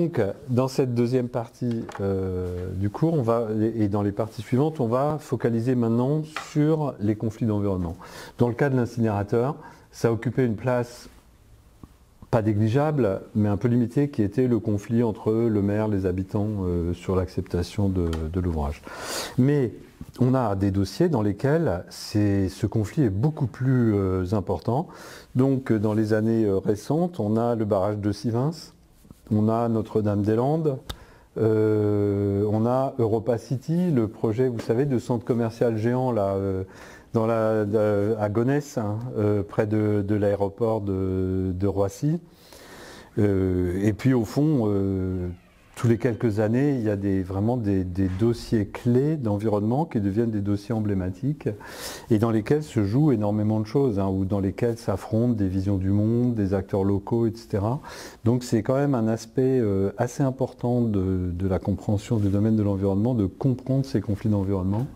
Donc, dans cette deuxième partie du cours, et dans les parties suivantes, on va focaliser maintenant sur les conflits d'environnement. Dans le cas de l'incinérateur, ça occupait une place pas négligeable, mais un peu limitée, qui était le conflit entre le maire et les habitants sur l'acceptation de l'ouvrage. Mais on a des dossiers dans lesquels ce conflit est beaucoup plus important. Donc, dans les années récentes, on a le barrage de Sivins, on a Notre-Dame-des-Landes, on a Europa City, le projet, vous savez, de centre commercial géant là, à Gonesse, hein, près de l'aéroport de Roissy. Et puis au fond, tous les quelques années, il y a vraiment des dossiers clés d'environnement qui deviennent des dossiers emblématiques et dans lesquels se jouent énormément de choses, hein, ou dans lesquels s'affrontent des visions du monde, des acteurs locaux, etc. Donc c'est quand même un aspect assez important de la compréhension du domaine de l'environnement, de comprendre ces conflits d'environnement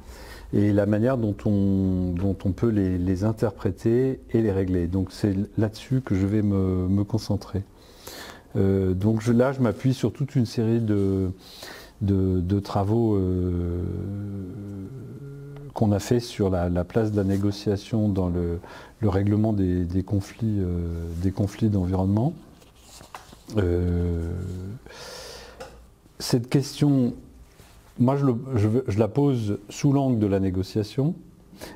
et la manière dont on peut les interpréter et les régler. Donc c'est là-dessus que je vais me concentrer. Donc là, je m'appuie sur toute une série de travaux qu'on a fait sur la place de la négociation dans le règlement des conflits d'environnement. Cette question, moi je la pose sous l'angle de la négociation,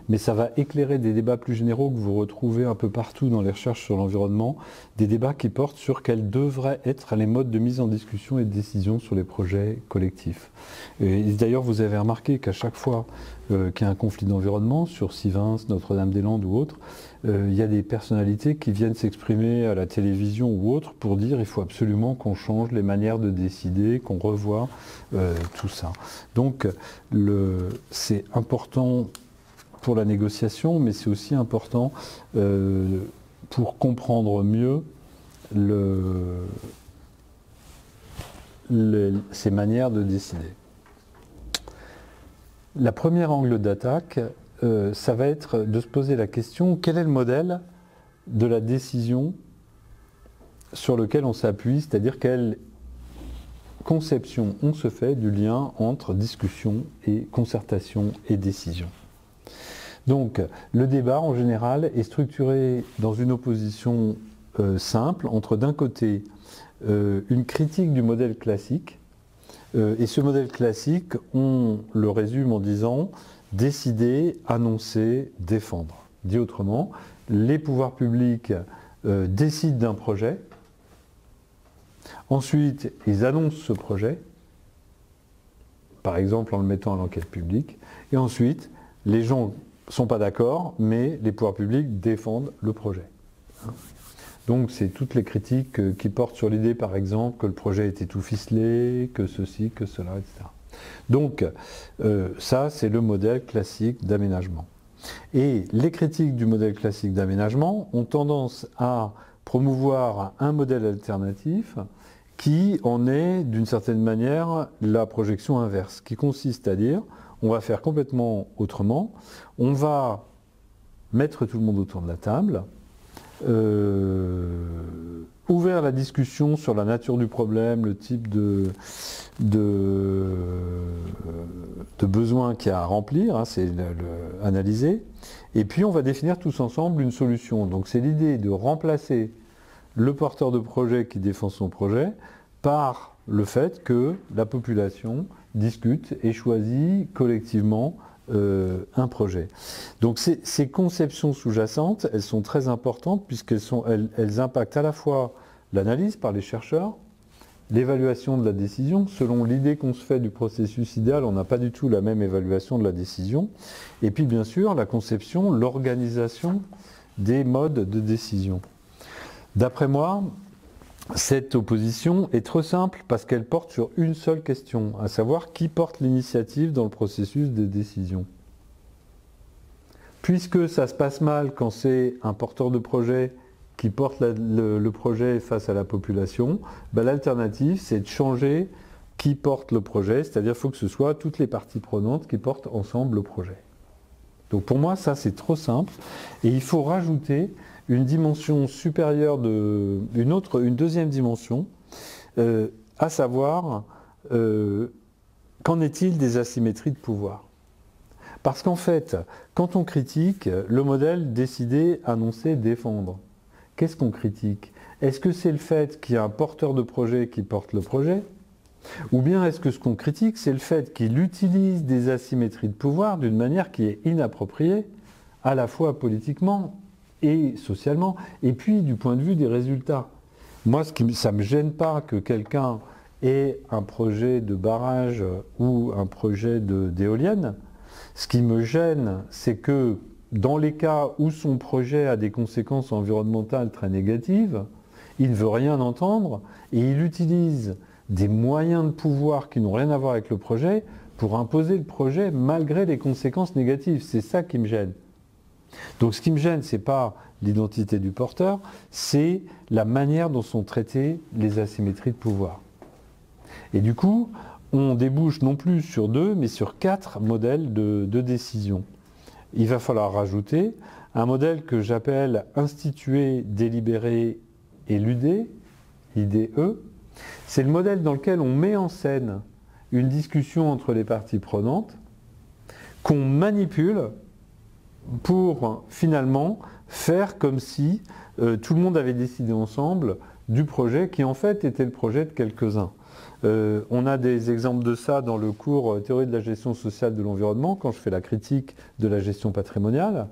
mais ça va éclairer des débats plus généraux que vous retrouvez un peu partout dans les recherches sur l'environnement, des débats qui portent sur quels devraient être les modes de mise en discussion et de décision sur les projets collectifs. Et d'ailleurs, vous avez remarqué qu'à chaque fois qu'il y a un conflit d'environnement, sur Sivins, Notre-Dame-des-Landes ou autre, il y a des personnalités qui viennent s'exprimer à la télévision ou autre pour dire qu'il faut absolument qu'on change les manières de décider, qu'on revoie tout ça. Donc, c'est important pour la négociation, mais c'est aussi important pour comprendre mieux ces manières de décider. La première angle d'attaque, ça va être de se poser la question, quel est le modèle de la décision sur lequel on s'appuie, c'est-à-dire quelle conception on se fait du lien entre discussion et concertation et décision. Donc, le débat, en général, est structuré dans une opposition simple entre, d'un côté, une critique du modèle classique, et ce modèle classique, on le résume en disant décider, annoncer, défendre. Dit autrement, les pouvoirs publics décident d'un projet, ensuite, ils annoncent ce projet, par exemple en le mettant à l'enquête publique, et ensuite, les gens ne sont pas d'accord, mais les pouvoirs publics défendent le projet. Donc c'est toutes les critiques qui portent sur l'idée, par exemple, que le projet était tout ficelé, que ceci, que cela, etc. Donc ça, c'est le modèle classique d'aménagement. Et les critiques du modèle classique d'aménagement ont tendance à promouvoir un modèle alternatif qui en est, d'une certaine manière, la projection inverse, qui consiste à dire on va faire complètement autrement, on va mettre tout le monde autour de la table, ouvrir la discussion sur la nature du problème, le type de besoin qu'il y a à remplir, hein, c'est analyser, et puis on va définir tous ensemble une solution. Donc c'est l'idée de remplacer le porteur de projet qui défend son projet par le fait que la population discute et choisit collectivement un projet. Donc ces conceptions sous-jacentes, elles sont très importantes puisqu'elles impactent à la fois l'analyse par les chercheurs, l'évaluation de la décision. Selon l'idée qu'on se fait du processus idéal, on n'a pas du tout la même évaluation de la décision. Et puis bien sûr, la conception, l'organisation des modes de décision. D'après moi, cette opposition est trop simple parce qu'elle porte sur une seule question, à savoir qui porte l'initiative dans le processus de décision. Puisque ça se passe mal quand c'est un porteur de projet qui porte le projet face à la population, ben l'alternative c'est de changer qui porte le projet, c'est-à-dire qu'il faut que ce soit toutes les parties prenantes qui portent ensemble le projet. Donc pour moi ça c'est trop simple et il faut rajouter une dimension supérieure, une deuxième dimension, à savoir, qu'en est-il des asymétries de pouvoir? Parce qu'en fait, quand on critique le modèle décider, annoncer, défendre, qu'est-ce qu'on critique? Est-ce que c'est le fait qu'il y a un porteur de projet qui porte le projet? Ou bien est-ce que ce qu'on critique, c'est le fait qu'il utilise des asymétries de pouvoir d'une manière qui est inappropriée, à la fois politiquement et socialement, et puis du point de vue des résultats? Moi, ça ne me gêne pas que quelqu'un ait un projet de barrage ou un projet d'éolienne. Ce qui me gêne, c'est que dans les cas où son projet a des conséquences environnementales très négatives, il ne veut rien entendre et il utilise des moyens de pouvoir qui n'ont rien à voir avec le projet pour imposer le projet malgré les conséquences négatives. C'est ça qui me gêne. Donc ce qui me gêne, ce n'est pas l'identité du porteur, c'est la manière dont sont traitées les asymétries de pouvoir. Et du coup, on débouche non plus sur 2, mais sur 4 modèles de décision. Il va falloir rajouter un modèle que j'appelle instituer, délibérer, éluder, IDE. C'est le modèle dans lequel on met en scène une discussion entre les parties prenantes, qu'on manipule pour finalement faire comme si tout le monde avait décidé ensemble du projet qui en fait était le projet de quelques-uns. On a des exemples de ça dans le cours Théorie de la gestion sociale de l'environnement, quand je fais la critique de la gestion patrimoniale,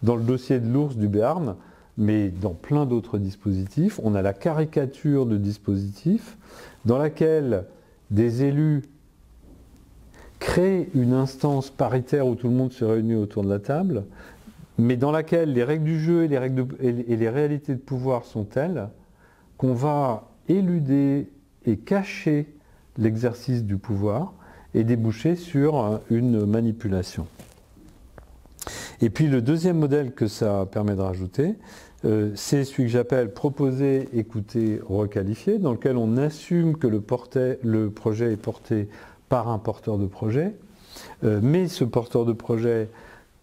dans le dossier de l'ours du Béarn, mais dans plein d'autres dispositifs. On a la caricature de dispositifs dans laquelle des élus créent une instance paritaire où tout le monde se réunit autour de la table, mais dans laquelle les règles du jeu et les réalités de pouvoir sont telles qu'on va éluder et cacher l'exercice du pouvoir et déboucher sur une manipulation. Et puis le deuxième modèle que ça permet de rajouter, c'est celui que j'appelle proposer, écouter, requalifier, dans lequel on assume que le projet est porté par un porteur de projet, mais ce porteur de projet,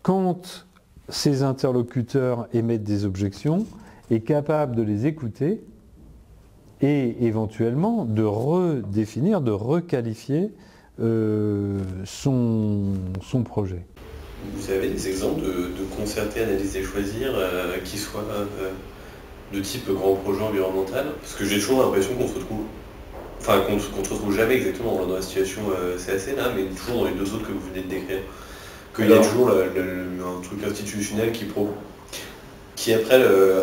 quand ses interlocuteurs émettent des objections, est capable de les écouter et éventuellement de redéfinir, de requalifier son projet. Vous avez des exemples de concerter, analyser, choisir qui soient de type grand projet environnemental? Parce que j'ai toujours l'impression qu'on se retrouve, enfin qu'on se retrouve jamais exactement dans la situation CAC là, mais toujours dans les 2 autres que vous venez de décrire. Qu'il y a toujours un truc institutionnel qui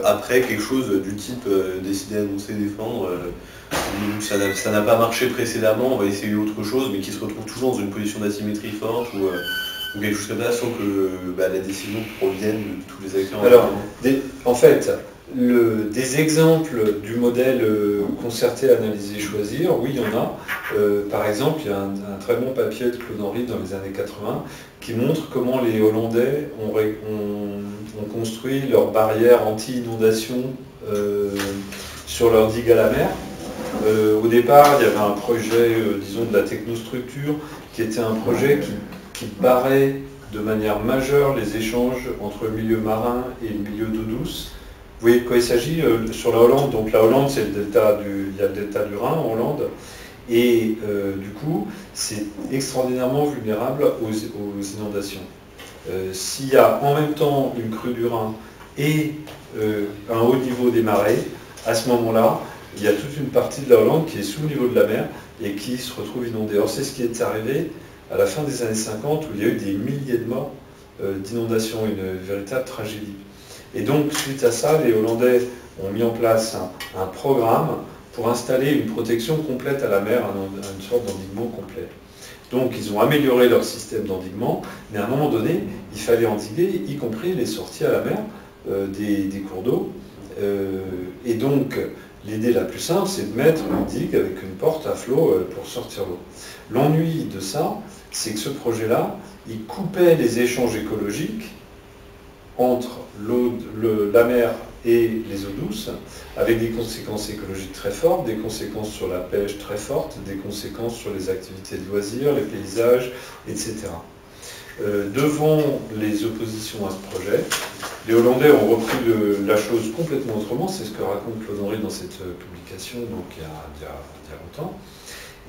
après quelque chose du type décider, annoncer, défendre, ça n'a pas marché précédemment, on va essayer autre chose, mais qui se retrouve toujours dans une position d'asymétrie forte ou quelque chose comme ça, sans que la décision provienne de tous les acteurs. Alors, en fait, des exemples du modèle concerter, analyser, choisir, oui, il y en a. Par exemple, il y a un très bon papier de Claude Henry dans les années 80 qui montre comment les Hollandais ont construit leurs barrières anti-inondation sur leur digue à la mer. Au départ, il y avait un projet, disons, de la technostructure, qui était un projet qui barrait de manière majeure les échanges entre le milieu marin et le milieu d'eau douce. Vous voyez de quoi il s'agit sur la Hollande. Donc la Hollande, il y a le delta du Rhin en Hollande, et du coup, c'est extraordinairement vulnérable aux inondations. S'il y a en même temps une crue du Rhin et un haut niveau des marées, à ce moment-là, il y a toute une partie de la Hollande qui est sous le niveau de la mer et qui se retrouve inondée. Or, c'est ce qui est arrivé à la fin des années 50, où il y a eu des milliers de morts d'inondations, une véritable tragédie. Et donc, suite à ça, les Hollandais ont mis en place un programme pour installer une protection complète à la mer, une sorte d'endiguement complet. Donc, ils ont amélioré leur système d'endiguement, mais à un moment donné, il fallait endiguer, y compris les sorties à la mer des cours d'eau. Et donc, l'idée la plus simple, c'est de mettre une digue avec une porte à flot pour sortir l'eau. L'ennui de ça, c'est que ce projet-là, il coupait les échanges écologiques entre la mer et les eaux douces, avec des conséquences écologiques très fortes, des conséquences sur la pêche très fortes, des conséquences sur les activités de loisirs, les paysages, etc. Devant les oppositions à ce projet, les Hollandais ont repris la chose complètement autrement, c'est ce que raconte Claude Henry dans cette publication, donc il y a longtemps.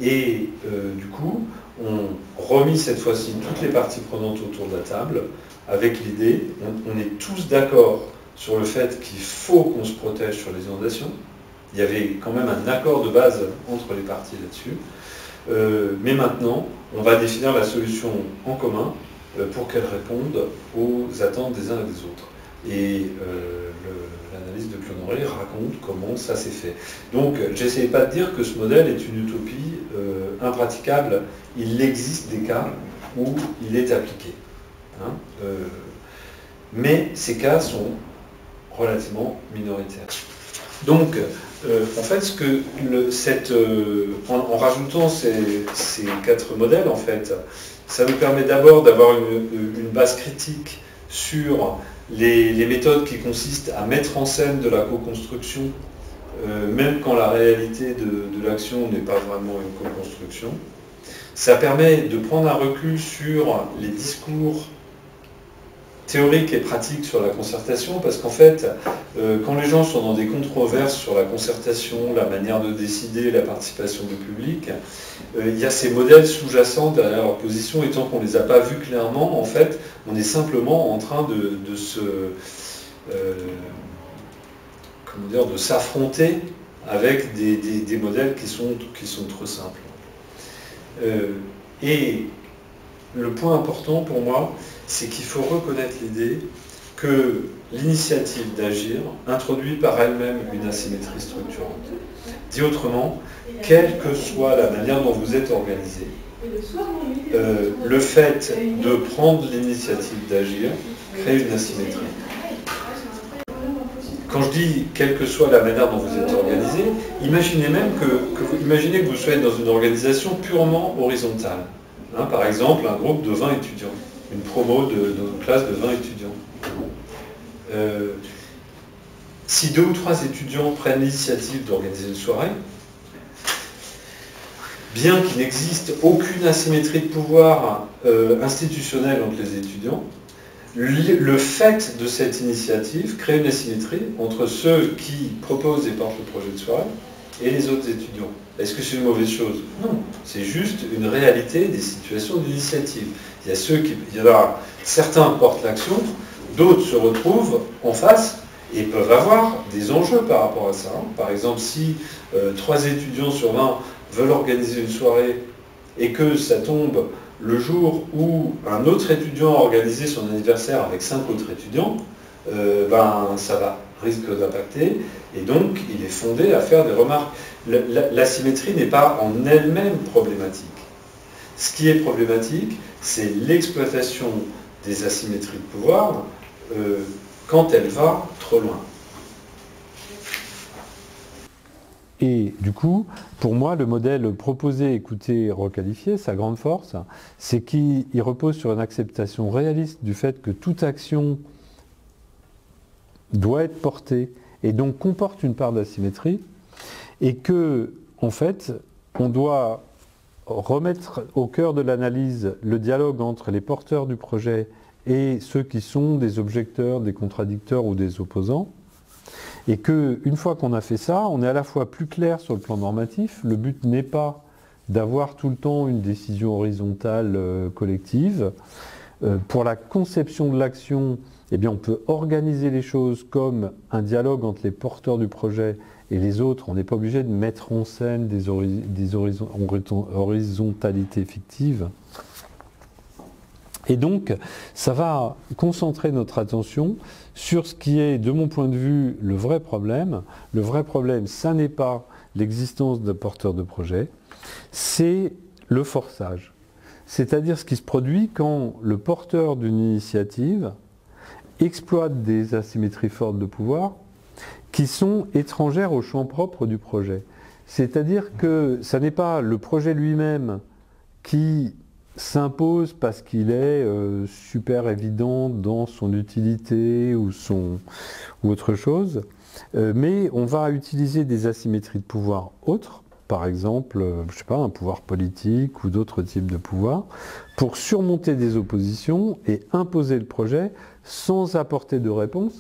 Et du coup, on remet cette fois-ci toutes les parties prenantes autour de la table avec l'idée, on est tous d'accord sur le fait qu'il faut qu'on se protège sur les inondations. Il y avait quand même un accord de base entre les parties là-dessus. Mais maintenant, on va définir la solution en commun pour qu'elle réponde aux attentes des uns et des autres. Et l'analyse de Claude-Henri raconte comment ça s'est fait. Donc, j'essayais pas de dire que ce modèle est une utopie impraticable. Il existe des cas où il est appliqué. Hein, mais ces cas sont relativement minoritaires. Donc, en fait, en rajoutant ces 4 modèles, en fait, ça nous permet d'abord d'avoir une base critique sur les méthodes qui consistent à mettre en scène de la co-construction, même quand la réalité de l'action n'est pas vraiment une co-construction. Ça permet de prendre un recul sur les discours théoriques et pratiques sur la concertation, parce qu'en fait, quand les gens sont dans des controverses sur la concertation, la manière de décider, la participation du public, il y a ces modèles sous-jacents derrière leur position, et tant qu'on ne les a pas vus clairement, en fait, on est simplement en train de s'affronter avec des modèles qui sont trop simples. Et le point important pour moi, c'est qu'il faut reconnaître l'idée que l'initiative d'agir introduit par elle-même une asymétrie structurante. Dit autrement, quelle que soit la manière dont vous êtes organisé, le fait de prendre l'initiative d'agir crée une asymétrie. Quand je dis quelle que soit la manière dont vous êtes organisé, imaginez même imaginez que vous soyez dans une organisation purement horizontale. Hein, par exemple, un groupe de 20 étudiants, une promo de classe de 20 étudiants. Si 2 ou 3 étudiants prennent l'initiative d'organiser une soirée, bien qu'il n'existe aucune asymétrie de pouvoir institutionnelle entre les étudiants, le fait de cette initiative crée une asymétrie entre ceux qui proposent et portent le projet de soirée et les autres étudiants. Est-ce que c'est une mauvaise chose? Non, c'est juste une réalité des situations d'initiative. Il y en a certains portent l'action, d'autres se retrouvent en face et peuvent avoir des enjeux par rapport à ça. Par exemple, si 3 étudiants sur 20 veulent organiser une soirée et que ça tombe le jour où un autre étudiant a organisé son anniversaire avec 5 autres étudiants, ça risque d'impacter, et donc il est fondé à faire des remarques. L'asymétrie n'est pas en elle-même problématique. Ce qui est problématique, c'est l'exploitation des asymétries de pouvoir quand elle va trop loin. Et du coup, pour moi, le modèle proposé, écouter, requalifier, sa grande force, c'est qu'il repose sur une acceptation réaliste du fait que toute action doit être portée et donc comporte une part d'asymétrie, et que, en fait, on doit remettre au cœur de l'analyse le dialogue entre les porteurs du projet et ceux qui sont des objecteurs, des contradicteurs ou des opposants. Et qu'une fois qu'on a fait ça, on est à la fois plus clair sur le plan normatif. Le but n'est pas d'avoir tout le temps une décision horizontale collective. Pour la conception de l'action, eh bien, on peut organiser les choses comme un dialogue entre les porteurs du projet et les autres. On n'est pas obligé de mettre en scène des horizontalités fictives. Et donc, ça va concentrer notre attention sur ce qui est, de mon point de vue, le vrai problème. Le vrai problème, ça n'est pas l'existence d'un porteur de projet, c'est le forçage. C'est-à-dire ce qui se produit quand le porteur d'une initiative exploite des asymétries fortes de pouvoir qui sont étrangères au champ propre du projet. C'est-à-dire que ça n'est pas le projet lui-même qui s'impose parce qu'il est super évident dans son utilité ou autre chose, mais on va utiliser des asymétries de pouvoir autres, par exemple, je sais pas, un pouvoir politique ou d'autres types de pouvoirs, pour surmonter des oppositions et imposer le projet sans apporter de réponse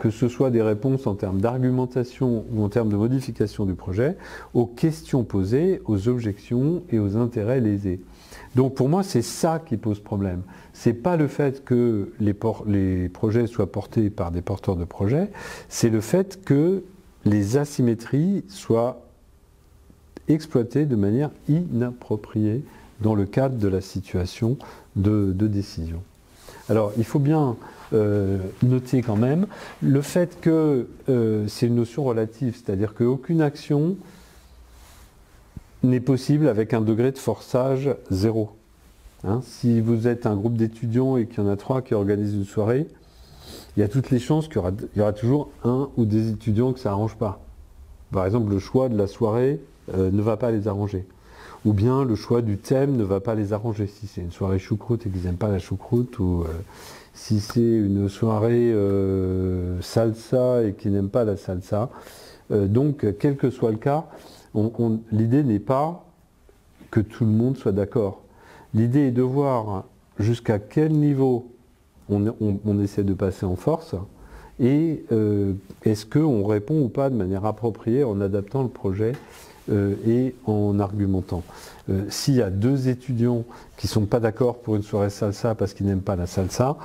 que ce soit des réponses en termes d'argumentation ou en termes de modification du projet, aux questions posées, aux objections et aux intérêts lésés. Donc pour moi, c'est ça qui pose problème. C'est pas le fait que les projets soient portés par des porteurs de projets, c'est le fait que les asymétries soient exploitées de manière inappropriée dans le cadre de la situation de décision. Alors, il faut bien noter quand même le fait que c'est une notion relative, c'est-à-dire qu'aucune action n'est possible avec un degré de forçage 0. Hein, si vous êtes un groupe d'étudiants et qu'il y en a 3 qui organisent une soirée, il y a toutes les chances qu'il y aura toujours un ou des étudiants que ça n'arrange pas. Par exemple, le choix de la soirée ne va pas les arranger. Ou bien le choix du thème ne va pas les arranger. Si c'est une soirée choucroute et qu'ils n'aiment pas la choucroute, ou si c'est une soirée salsa et qu'ils n'aiment pas la salsa. Donc, quel que soit le cas, l'idée n'est pas que tout le monde soit d'accord. L'idée est de voir jusqu'à quel niveau on essaie de passer en force et est-ce qu'on répond ou pas de manière appropriée en adaptant le projet et en argumentant. S'il y a 2 étudiants qui ne sont pas d'accord pour une soirée salsa parce qu'ils n'aiment pas la salsa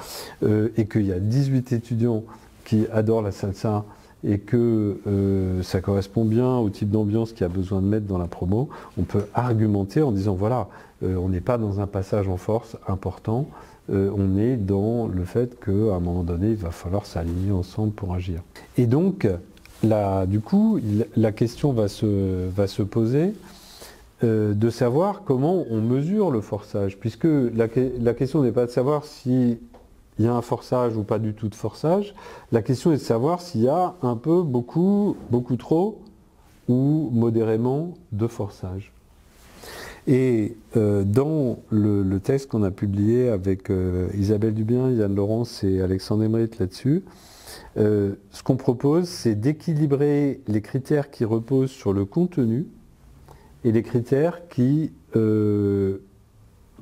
et qu'il y a 18 étudiants qui adorent la salsa et que ça correspond bien au type d'ambiance qu'il y a besoin de mettre dans la promo, on peut argumenter en disant voilà, on n'est pas dans un passage en force important, on est dans le fait qu'à un moment donné, il va falloir s'aligner ensemble pour agir. Et donc, là, du coup, la question va se poser de savoir comment on mesure le forçage, puisque la question n'est pas de savoir si il y a un forçage ou pas du tout de forçage. La question est de savoir s'il y a un peu, beaucoup trop ou modérément de forçage. Et dans le texte qu'on a publié avec Isabelle Dubien, Yann Laurence et Alexandre Emmerich là-dessus, ce qu'on propose, c'est d'équilibrer les critères qui reposent sur le contenu et les critères qui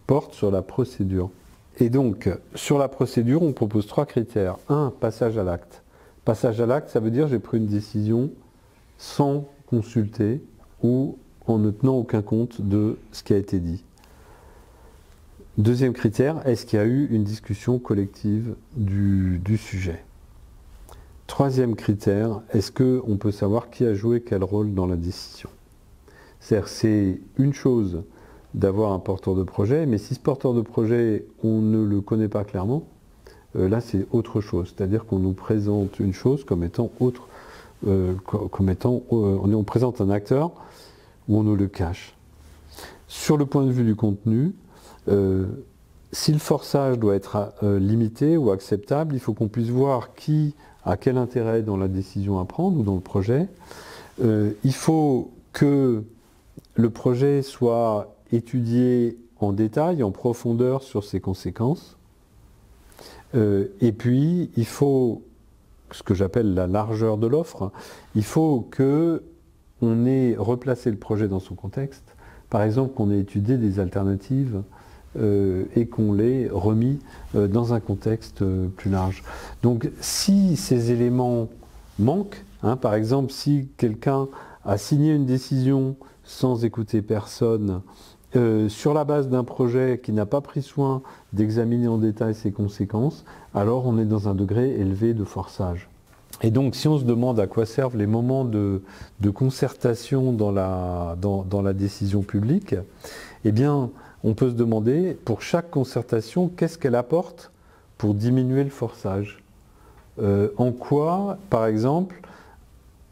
portent sur la procédure. Et donc, sur la procédure, on propose 3 critères. 1, passage à l'acte. Passage à l'acte, ça veut dire j'ai pris une décision sans consulter ou en ne tenant aucun compte de ce qui a été dit. 2e critère, est-ce qu'il y a eu une discussion collective du sujet? 3e critère, est-ce qu'on peut savoir qui a joué quel rôle dans la décision? C'est-à-dire, c'est une chose d'avoir un porteur de projet, mais si ce porteur de projet, on ne le connaît pas clairement, là c'est autre chose. C'est-à-dire qu'on nous présente une chose comme étant autre, on présente un acteur où on nous le cache. Sur le point de vue du contenu, si le forçage doit être limité ou acceptable, il faut qu'on puisse voir qui a quel intérêt dans la décision à prendre ou dans le projet. Il faut que le projet soit étudié en détail, en profondeur sur ses conséquences. Et puis, il faut, ce que j'appelle la largeur de l'offre, il faut qu'on ait replacé le projet dans son contexte. Par exemple, qu'on ait étudié des alternatives et qu'on l'ait remis dans un contexte plus large. Donc, si ces éléments manquent, par exemple, si quelqu'un a signé une décision sans écouter personne, sur la base d'un projet qui n'a pas pris soin d'examiner en détail ses conséquences, alors on est dans un degré élevé de forçage. Et donc si on se demande à quoi servent les moments de concertation dans la décision publique, eh bien on peut se demander pour chaque concertation qu'est-ce qu'elle apporte pour diminuer le forçage. En quoi, par exemple,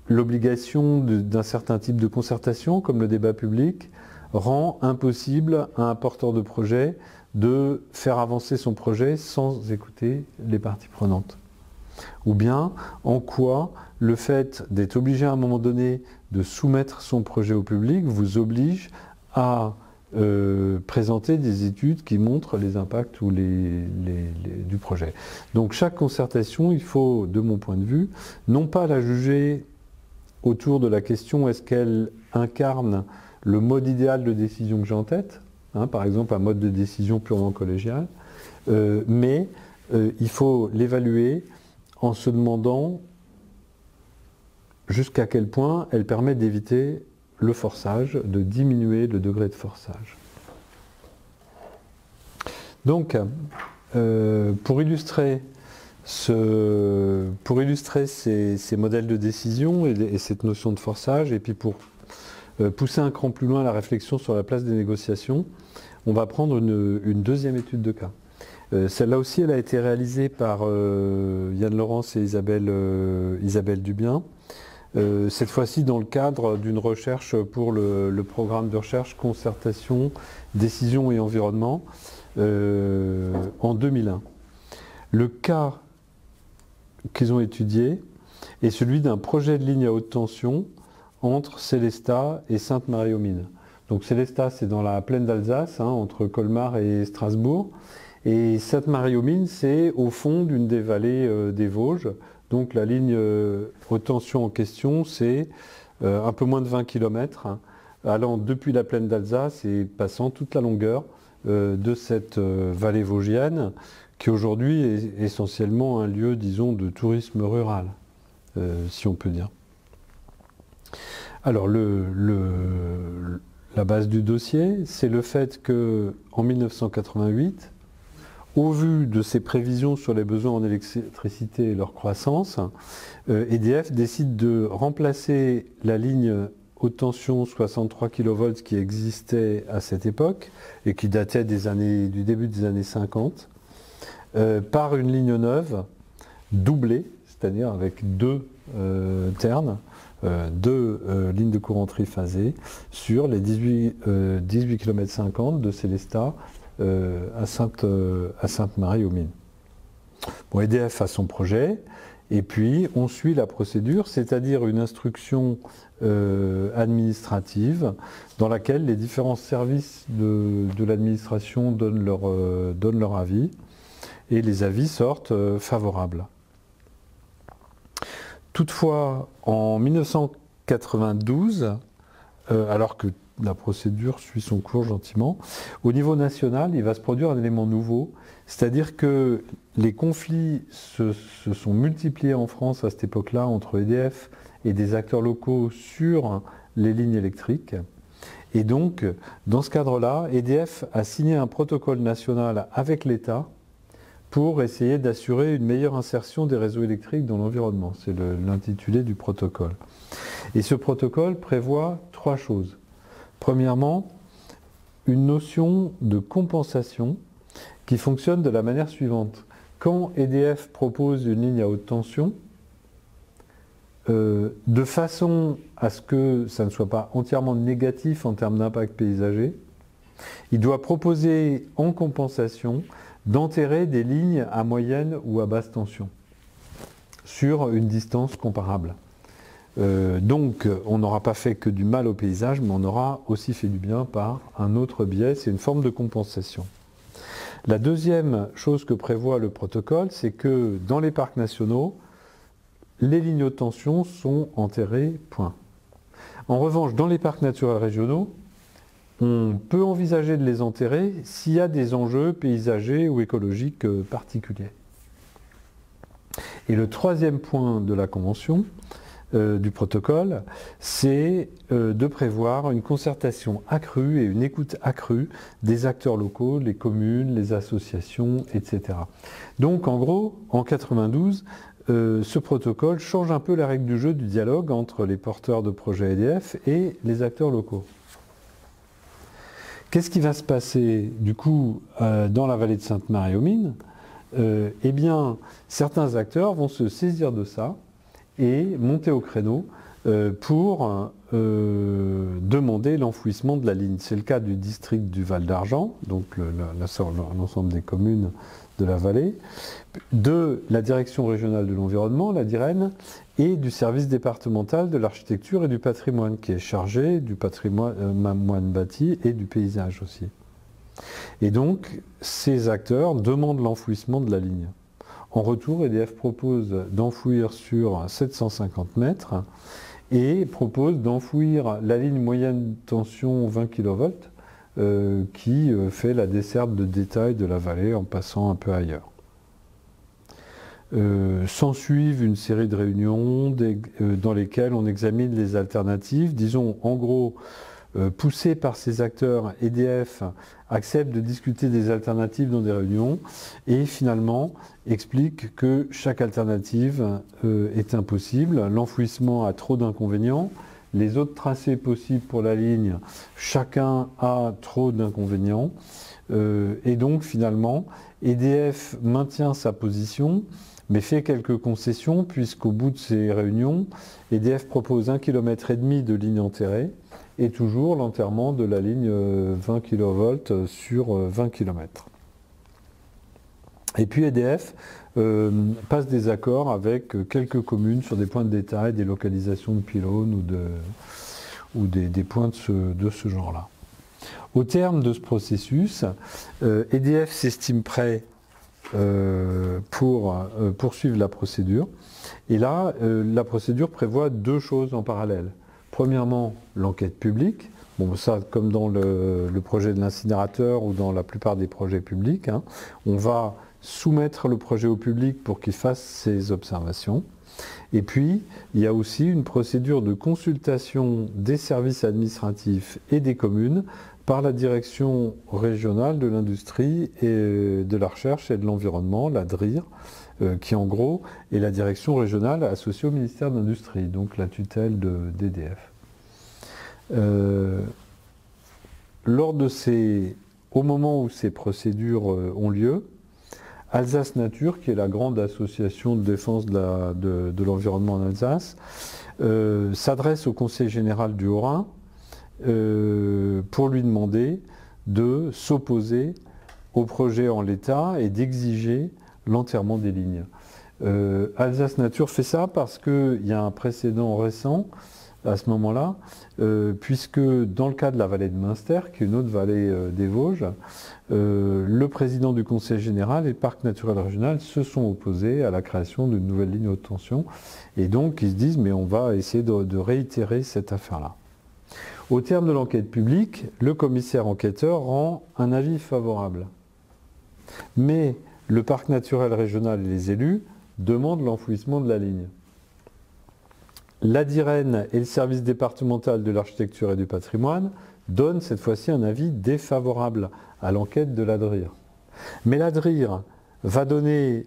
l'obligation d'un certain type de concertation, comme le débat public, rend impossible à un porteur de projet de faire avancer son projet sans écouter les parties prenantes. Ou bien, en quoi le fait d'être obligé à un moment donné de soumettre son projet au public vous oblige à présenter des études qui montrent les impacts ou du projet. Donc chaque concertation, il faut, de mon point de vue, non pas la juger autour de la question est-ce qu'elle incarne le mode idéal de décision que j'ai en tête, par exemple un mode de décision purement collégial, mais il faut l'évaluer en se demandant jusqu'à quel point elle permet d'éviter le forçage, de diminuer le degré de forçage. Donc, pour illustrer ces modèles de décision et cette notion de forçage, et puis pour pousser un cran plus loin la réflexion sur la place des négociations, on va prendre une deuxième étude de cas. Celle-là aussi, elle a été réalisée par Yann Laurence et Isabelle Dubien, cette fois-ci dans le cadre d'une recherche pour le programme de recherche Concertation, Décision et Environnement en 2001. Le cas qu'ils ont étudié est celui d'un projet de ligne à haute tension entre Sélestat et Sainte-Marie-aux-Mines. Donc Sélestat, c'est dans la plaine d'Alsace, entre Colmar et Strasbourg. Et Sainte-Marie-aux-Mines, c'est au fond d'une des vallées des Vosges. Donc la ligne haute tension en question, c'est un peu moins de 20 km, allant depuis la plaine d'Alsace et passant toute la longueur de cette vallée vosgienne, qui aujourd'hui est essentiellement un lieu, disons, de tourisme rural, si on peut dire. Alors la base du dossier, c'est le fait qu'en 1988, au vu de ces prévisions sur les besoins en électricité et leur croissance, EDF décide de remplacer la ligne haute tension 63 kV qui existait à cette époque et qui datait du début des années 50 par une ligne neuve doublée, c'est-à-dire avec deux ternes, deux lignes de courant triphasées sur les 18 km 50 de Sélestat à Sainte-Marie-aux-Mines. Bon, EDF a son projet, et puis on suit la procédure, c'est-à-dire une instruction administrative dans laquelle les différents services de l'administration donnent leur avis, et les avis sortent favorables. Toutefois, en 1992, alors que la procédure suit son cours gentiment, au niveau national, il va se produire un élément nouveau, c'est-à-dire que les conflits se sont multipliés en France à cette époque-là entre EDF et des acteurs locaux sur les lignes électriques. Et donc, dans ce cadre-là, EDF a signé un protocole national avec l'État pour essayer d'assurer une meilleure insertion des réseaux électriques dans l'environnement. C'est l'intitulé du protocole. Et ce protocole prévoit trois choses. Premièrement, une notion de compensation qui fonctionne de la manière suivante. Quand EDF propose une ligne à haute tension, de façon à ce que ça ne soit pas entièrement négatif en termes d'impact paysager, il doit proposer en compensation d'enterrer des lignes à moyenne ou à basse tension sur une distance comparable. Donc on n'aura pas fait que du mal au paysage, mais on aura aussi fait du bien par un autre biais, c'est une forme de compensation. La deuxième chose que prévoit le protocole, c'est que dans les parcs nationaux, les lignes haute tension sont enterrées, point. En revanche, dans les parcs naturels régionaux, on peut envisager de les enterrer s'il y a des enjeux paysagers ou écologiques particuliers. Et le troisième point de la convention, du protocole, c'est de prévoir une concertation accrue et une écoute accrue des acteurs locaux, les communes, les associations, etc. Donc en gros, en 92, ce protocole change un peu la règle du jeu du dialogue entre les porteurs de projets EDF et les acteurs locaux. Qu'est-ce qui va se passer du coup dans la vallée de Sainte-Marie-aux-Mines? Eh bien, certains acteurs vont se saisir de ça et monter au créneau pour demander l'enfouissement de la ligne. C'est le cas du district du Val d'Argent, donc l'ensemble des communes de la vallée, de la Direction régionale de l'environnement, la DIREN, et du service départemental de l'architecture et du patrimoine, qui est chargé du patrimoine bâti et du paysage aussi. Et donc, ces acteurs demandent l'enfouissement de la ligne. En retour, EDF propose d'enfouir sur 750 mètres et propose d'enfouir la ligne moyenne tension 20 kV qui fait la desserte de détail de la vallée en passant un peu ailleurs. S'ensuivent une série de réunions dans lesquelles on examine les alternatives. Disons, en gros, poussé par ces acteurs, EDF accepte de discuter des alternatives dans des réunions et finalement explique que chaque alternative est impossible. L'enfouissement a trop d'inconvénients. Les autres tracés possibles pour la ligne, chacun a trop d'inconvénients. Et donc finalement, EDF maintient sa position, mais fait quelques concessions, puisqu'au bout de ces réunions, EDF propose 1,5 km de ligne enterrée, et toujours l'enterrement de la ligne 20 kV sur 20 km. Et puis EDF passe des accords avec quelques communes sur des points de détail, des localisations de pylônes ou des points de ce genre-là. Au terme de ce processus, EDF s'estime prêt pour poursuivre la procédure. Et là, la procédure prévoit deux choses en parallèle. Premièrement, l'enquête publique. Bon, ça, comme dans le projet de l'incinérateur ou dans la plupart des projets publics, hein, on va soumettre le projet au public pour qu'il fasse ses observations. Et puis, il y a aussi une procédure de consultation des services administratifs et des communes par la direction régionale de l'industrie et de la recherche et de l'environnement, la DRIR, qui en gros est la direction régionale associée au ministère de l'Industrie, donc la tutelle d'EDF. Au moment où ces procédures ont lieu, Alsace Nature, qui est la grande association de défense de l'environnement en Alsace, s'adresse au Conseil général du Haut-Rhin pour lui demander de s'opposer au projet en l'état et d'exiger l'enterrement des lignes. Alsace Nature fait ça parce qu'il y a un précédent récent à ce moment-là, puisque dans le cas de la vallée de Münster, qui est une autre vallée des Vosges, le président du Conseil général et le parc naturel régional se sont opposés à la création d'une nouvelle ligne haute tension. Et donc ils se disent, mais on va essayer de réitérer cette affaire-là. Au terme de l'enquête publique, le commissaire enquêteur rend un avis favorable. Mais le parc naturel régional et les élus demandent l'enfouissement de la ligne. L'ADIREN et le service départemental de l'architecture et du patrimoine donnent cette fois-ci un avis défavorable à l'enquête de l'ADRIR. Mais l'ADRIR va donner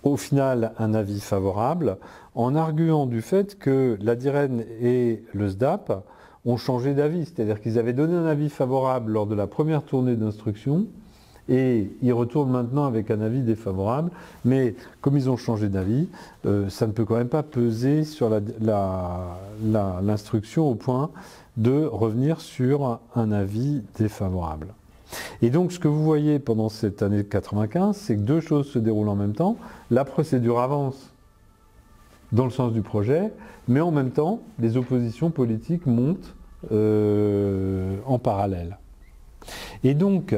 au final un avis favorable en arguant du fait que l'ADIREN et le SDAP ont changé d'avis, c'est-à-dire qu'ils avaient donné un avis favorable lors de la première tournée d'instruction et ils retournent maintenant avec un avis défavorable, mais comme ils ont changé d'avis, ça ne peut quand même pas peser sur l'instruction au point de revenir sur un avis défavorable. Et donc ce que vous voyez pendant cette année 95, c'est que deux choses se déroulent en même temps. La procédure avance dans le sens du projet, mais en même temps, les oppositions politiques montent en parallèle. Et donc,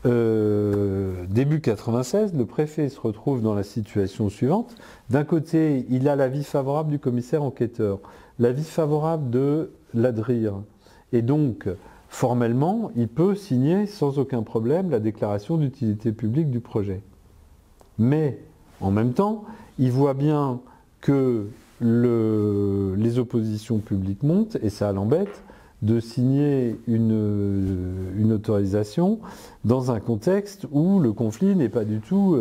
début 96, le préfet se retrouve dans la situation suivante. D'un côté, il a l'avis favorable du commissaire enquêteur, l'avis favorable de l'ADRIR. Et donc, formellement, il peut signer sans aucun problème la déclaration d'utilité publique du projet. Mais, en même temps, il voit bien que les oppositions publiques montent, et ça l'embête, de signer une autorisation dans un contexte où le conflit n'est pas du tout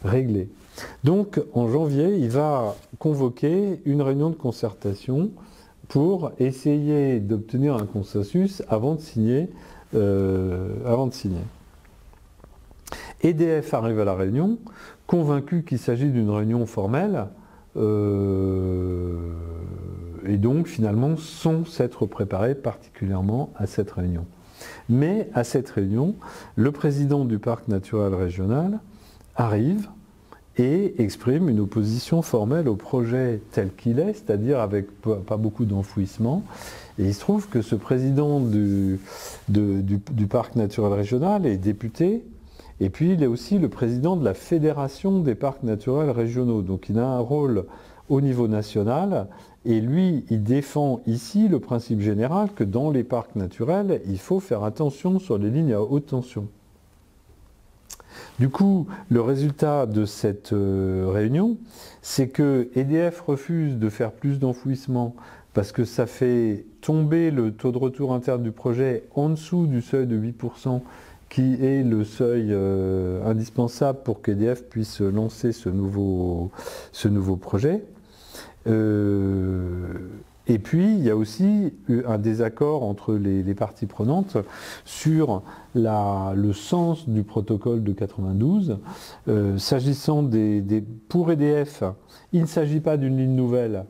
réglé. Donc en janvier, il va convoquer une réunion de concertation pour essayer d'obtenir un consensus avant de signer. EDF arrive à la réunion, convaincu qu'il s'agit d'une réunion formelle, et donc finalement sans s'être préparé particulièrement à cette réunion. Mais à cette réunion, le président du parc naturel régional arrive et exprime une opposition formelle au projet tel qu'il est, c'est-à-dire avec pas beaucoup d'enfouissement. Et il se trouve que ce président du parc naturel régional est député, et puis il est aussi le président de la Fédération des parcs naturels régionaux. Donc il a un rôle au niveau national, et lui, il défend ici le principe général que dans les parcs naturels, il faut faire attention sur les lignes à haute tension. Du coup, le résultat de cette réunion, c'est que EDF refuse de faire plus d'enfouissement parce que ça fait tomber le taux de retour interne du projet en dessous du seuil de 8%, qui est le seuil indispensable pour qu'EDF puisse lancer ce nouveau projet. Et puis, il y a aussi eu un désaccord entre les parties prenantes sur le sens du protocole de 92. S'agissant pour EDF, il ne s'agit pas d'une ligne nouvelle,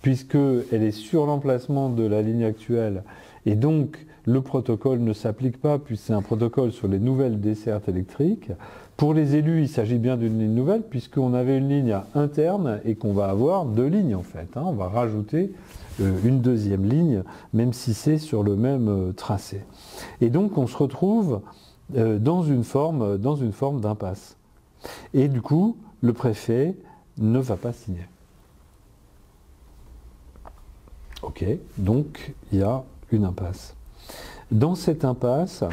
puisqu'elle est sur l'emplacement de la ligne actuelle, et donc le protocole ne s'applique pas, puisque c'est un protocole sur les nouvelles dessertes électriques. Pour les élus, il s'agit bien d'une ligne nouvelle, puisqu'on avait une ligne interne et qu'on va avoir 2 lignes en fait. On va rajouter une deuxième ligne, même si c'est sur le même tracé. Et donc on se retrouve dans une forme d'impasse. Et du coup, le préfet ne va pas signer. Ok, donc il y a une impasse. Dans cette impasse,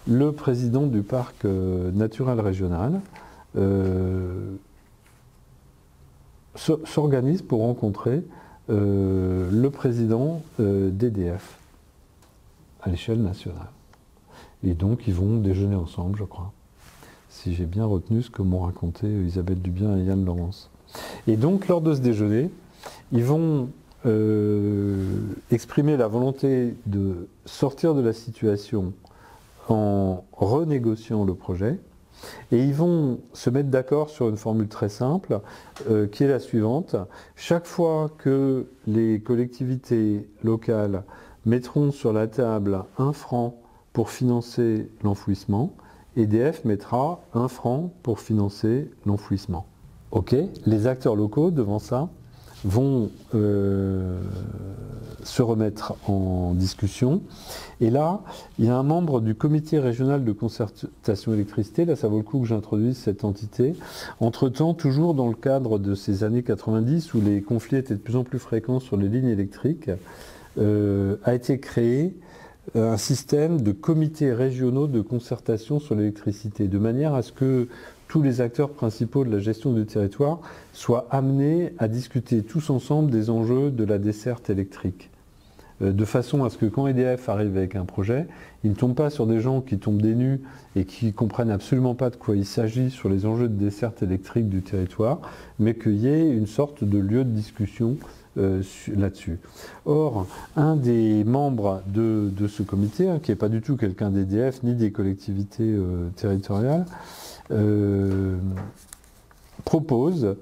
le président du parc naturel régional s'organise pour rencontrer le président d'EDF à l'échelle nationale. Et donc ils vont déjeuner ensemble, je crois, si j'ai bien retenu ce que m'ont raconté Isabelle Dubien et Yann Laurence. Et donc lors de ce déjeuner, ils vont exprimer la volonté de sortir de la situation en renégociant le projet, et ils vont se mettre d'accord sur une formule très simple qui est la suivante. Chaque fois que les collectivités locales mettront sur la table 1 franc pour financer l'enfouissement, EDF mettra 1 franc pour financer l'enfouissement. Ok, les acteurs locaux devant ça vont se remettre en discussion. Et là, il y a un membre du comité régional de concertation électricité, là ça vaut le coup que j'introduise cette entité. Entre-temps, toujours dans le cadre de ces années 90, où les conflits étaient de plus en plus fréquents sur les lignes électriques, a été créé un système de comités régionaux de concertation sur l'électricité, de manière à ce que tous les acteurs principaux de la gestion du territoire soient amenés à discuter tous ensemble des enjeux de la desserte électrique. De façon à ce que quand EDF arrive avec un projet, il ne tombe pas sur des gens qui tombent des nues et qui ne comprennent absolument pas de quoi il s'agit sur les enjeux de desserte électrique du territoire, mais qu'il y ait une sorte de lieu de discussion là-dessus. Or, un des membres de ce comité, qui n'est pas du tout quelqu'un d'EDF ni des collectivités territoriales, propose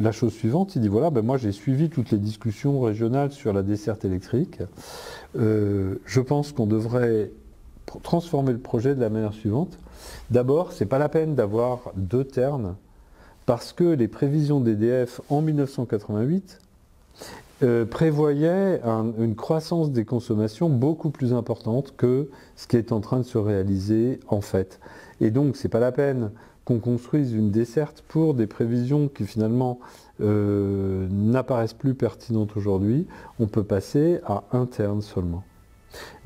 la chose suivante. Il dit voilà, moi j'ai suivi toutes les discussions régionales sur la desserte électrique. Je pense qu'on devrait transformer le projet de la manière suivante. D'abord, c'est pas la peine d'avoir 2 ternes, parce que les prévisions d'EDF en 1988 prévoyaient une croissance des consommations beaucoup plus importante que ce qui est en train de se réaliser en fait. Et donc, c'est pas la peine qu'on construise une desserte pour des prévisions qui finalement n'apparaissent plus pertinentes aujourd'hui. On peut passer à interne seulement.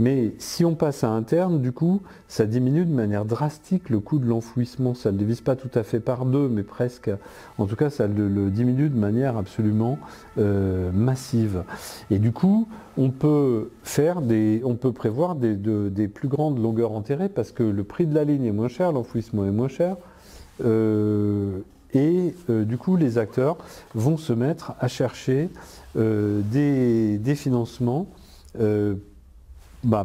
Mais si on passe à interne, du coup, ça diminue de manière drastique le coût de l'enfouissement. Ça ne le divise pas tout à fait par 2, mais presque. En tout cas, ça le diminue de manière absolument massive. Et du coup, on peut prévoir des plus grandes longueurs enterrées parce que le prix de la ligne est moins cher, l'enfouissement est moins cher. Du coup, les acteurs vont se mettre à chercher des financements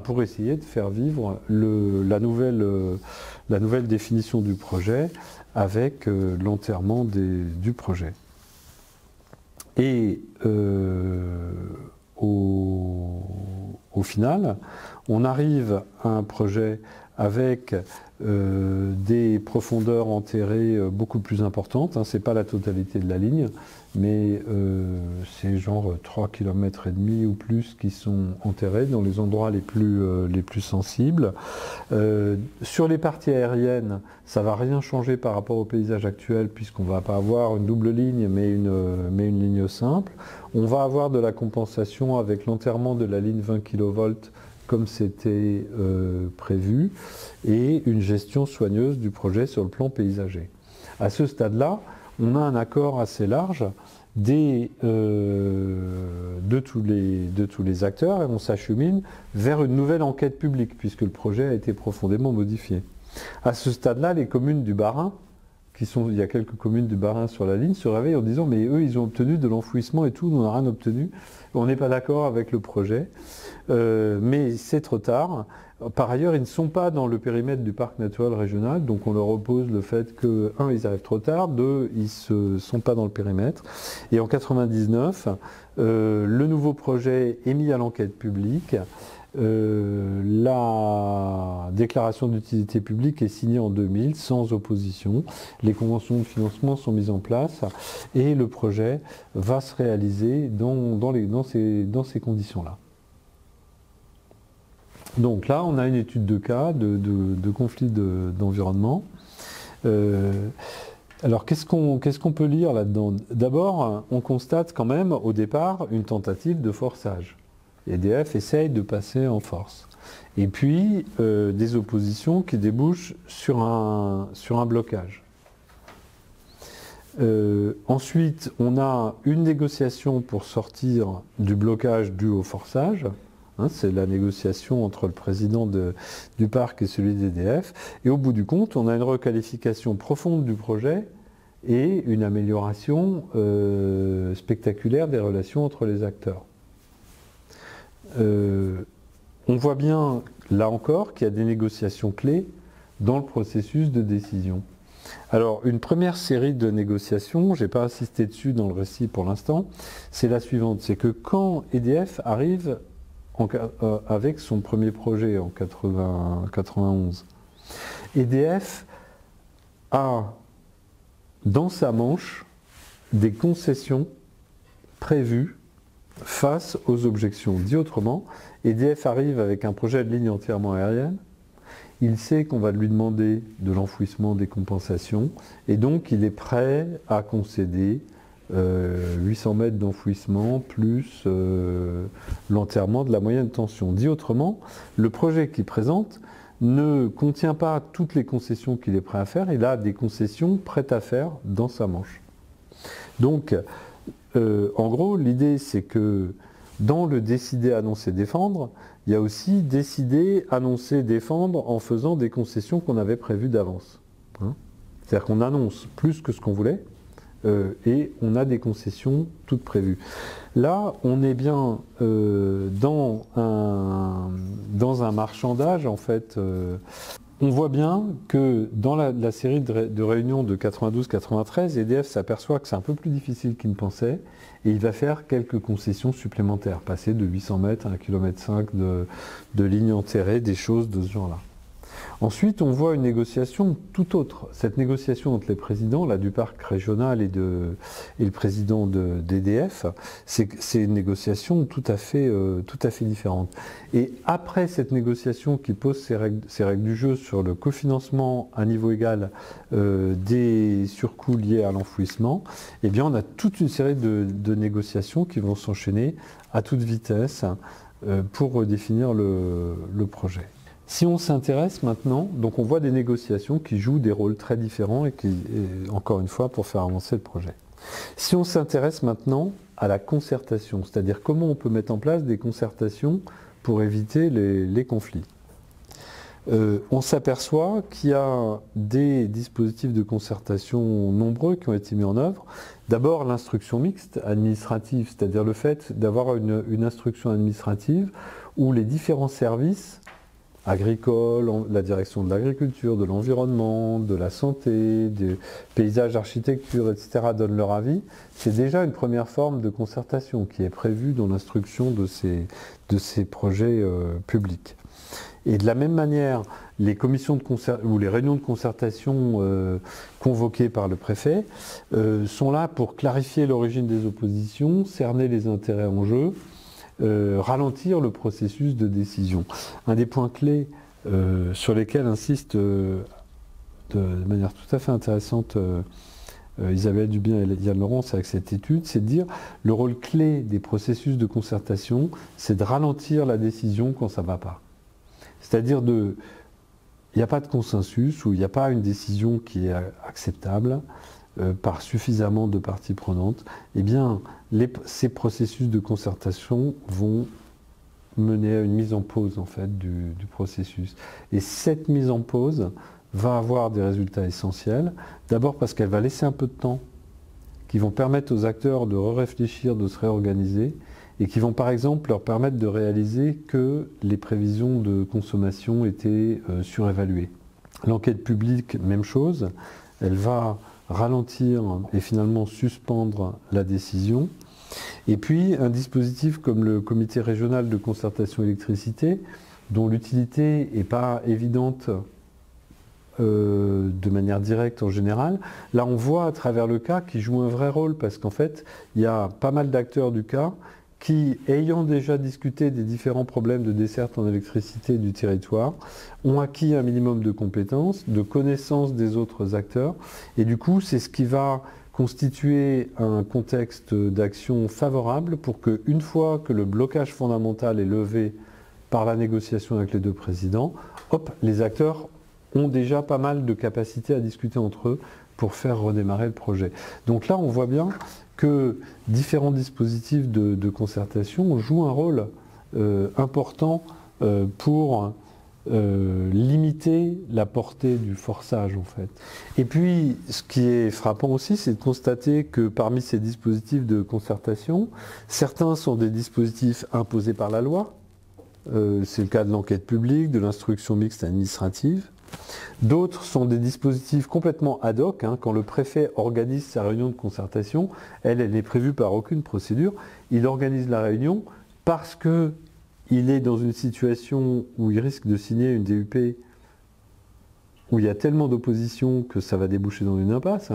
pour essayer de faire vivre la nouvelle définition du projet avec l'enterrement du projet. Et au final, on arrive à un projet avec des profondeurs enterrées beaucoup plus importantes. Ce n'est pas la totalité de la ligne, mais c'est genre 3,5 km ou plus qui sont enterrés dans les endroits les plus sensibles. Sur les parties aériennes, ça ne va rien changer par rapport au paysage actuel, puisqu'on ne va pas avoir une double ligne, mais une ligne simple. On va avoir de la compensation avec l'enterrement de la ligne 20 kV comme c'était prévu, et une gestion soigneuse du projet sur le plan paysager. À ce stade-là, on a un accord assez large de tous les acteurs et on s'achemine vers une nouvelle enquête publique puisque le projet a été profondément modifié. À ce stade-là, les communes du Bas-Rhin, il y a quelques communes du Bas-Rhin sur la ligne, se réveillent en disant mais eux ils ont obtenu de l'enfouissement et tout, nous on n'a rien obtenu, on n'est pas d'accord avec le projet, mais c'est trop tard. Par ailleurs, ils ne sont pas dans le périmètre du parc naturel régional, donc on leur oppose le fait que, un, ils arrivent trop tard, deux, ils ne sont pas dans le périmètre. Et en 1999, le nouveau projet est mis à l'enquête publique. La déclaration d'utilité publique est signée en 2000 sans opposition. Les conventions de financement sont mises en place et le projet va se réaliser dans ces conditions-là. Donc là, on a une étude de cas de conflit d'environnement. Alors, qu'est-ce qu'on peut lire là-dedans? D'abord, on constate quand même, au départ, une tentative de forçage. EDF essaye de passer en force. Et puis, des oppositions qui débouchent sur un blocage. Ensuite, on a une négociation pour sortir du blocage dû au forçage. C'est la négociation entre le président du parc et celui d'EDF. Et au bout du compte, on a une requalification profonde du projet et une amélioration spectaculaire des relations entre les acteurs. On voit bien, là encore, qu'il y a des négociations clés dans le processus de décision. Alors, une première série de négociations, je n'ai pas insisté dessus dans le récit pour l'instant, c'est la suivante. C'est que quand EDF arrive avec son premier projet en 91. EDF a dans sa manche des concessions prévues face aux objections. Dit autrement, EDF arrive avec un projet de ligne entièrement aérienne, il sait qu'on va lui demander de l'enfouissement, des compensations, et donc il est prêt à concéder 800 mètres d'enfouissement plus l'enterrement de la moyenne tension. Dit autrement, le projet qu'il présente ne contient pas toutes les concessions qu'il est prêt à faire, il a des concessions prêtes à faire dans sa manche. Donc, en gros, l'idée c'est que dans le décider, annoncer, défendre, il y a aussi décider, annoncer, défendre en faisant des concessions qu'on avait prévues d'avance. C'est-à-dire qu'on annonce plus que ce qu'on voulait, et on a des concessions toutes prévues. Là, on est bien dans un marchandage, en fait. On voit bien que dans la série de réunions de 92-93, EDF s'aperçoit que c'est un peu plus difficile qu'il ne pensait, et il va faire quelques concessions supplémentaires, passer de 800 mètres à 1,5 km de lignes enterrées, des choses de ce genre-là. Ensuite, on voit une négociation tout autre. Cette négociation entre les présidents là, du parc régional et le président d'EDF, c'est une négociation tout à fait différente. Et après cette négociation qui pose ses règles du jeu sur le cofinancement à niveau égal des surcoûts liés à l'enfouissement, eh bien on a toute une série de négociations qui vont s'enchaîner à toute vitesse pour redéfinir le projet. Si on s'intéresse maintenant, donc on voit des négociations qui jouent des rôles très différents et encore une fois, pour faire avancer le projet. Si on s'intéresse maintenant à la concertation, c'est-à-dire comment on peut mettre en place des concertations pour éviter les conflits. On s'aperçoit qu'il y a des dispositifs de concertation nombreux qui ont été mis en œuvre. D'abord l'instruction mixte administrative, c'est-à-dire le fait d'avoir une instruction administrative où les différents services agricoles, la direction de l'agriculture, de l'environnement, de la santé, des paysages, architecture, etc. donnent leur avis, c'est déjà une première forme de concertation qui est prévue dans l'instruction de ces projets publics. Et de la même manière, les commissions ou les réunions de concertation convoquées par le préfet sont là pour clarifier l'origine des oppositions, cerner les intérêts en jeu, ralentir le processus de décision. Un des points clés sur lesquels insiste de manière tout à fait intéressante Isabelle Dubien et Yann Laurence avec cette étude, c'est de dire le rôle clé des processus de concertation, c'est de ralentir la décision quand ça ne va pas. C'est-à-dire il n'y a pas de consensus ou il n'y a pas une décision qui est acceptable par suffisamment de parties prenantes, eh bien ces processus de concertation vont mener à une mise en pause en fait du processus. Et cette mise en pause va avoir des résultats essentiels. D'abord parce qu'elle va laisser un peu de temps, qui vont permettre aux acteurs de réfléchir, de se réorganiser, et qui vont par exemple leur permettre de réaliser que les prévisions de consommation étaient surévaluées. L'enquête publique, même chose, elle va ralentir et finalement suspendre la décision. Et puis un dispositif comme le comité régional de concertation électricité, dont l'utilité n'est pas évidente de manière directe en général, là on voit à travers le cas qu'il joue un vrai rôle parce qu'en fait il y a pas mal d'acteurs du cas qui, ayant déjà discuté des différents problèmes de desserte en électricité du territoire, ont acquis un minimum de compétences, de connaissances des autres acteurs, et du coup c'est ce qui va constituer un contexte d'action favorable pour qu'une fois que le blocage fondamental est levé par la négociation avec les deux présidents, hop, les acteurs ont déjà pas mal de capacités à discuter entre eux pour faire redémarrer le projet. Donc là, on voit bien que différents dispositifs de concertation jouent un rôle important pour limiter la portée du forçage en fait. Et puis, ce qui est frappant aussi, c'est de constater que parmi ces dispositifs de concertation, certains sont des dispositifs imposés par la loi. C'est le cas de l'enquête publique, de l'instruction mixte administrative. D'autres sont des dispositifs complètement ad hoc, quand le préfet organise sa réunion de concertation, elle n'est prévue par aucune procédure, il organise la réunion parce qu'il est dans une situation où il risque de signer une DUP où il y a tellement d'opposition que ça va déboucher dans une impasse.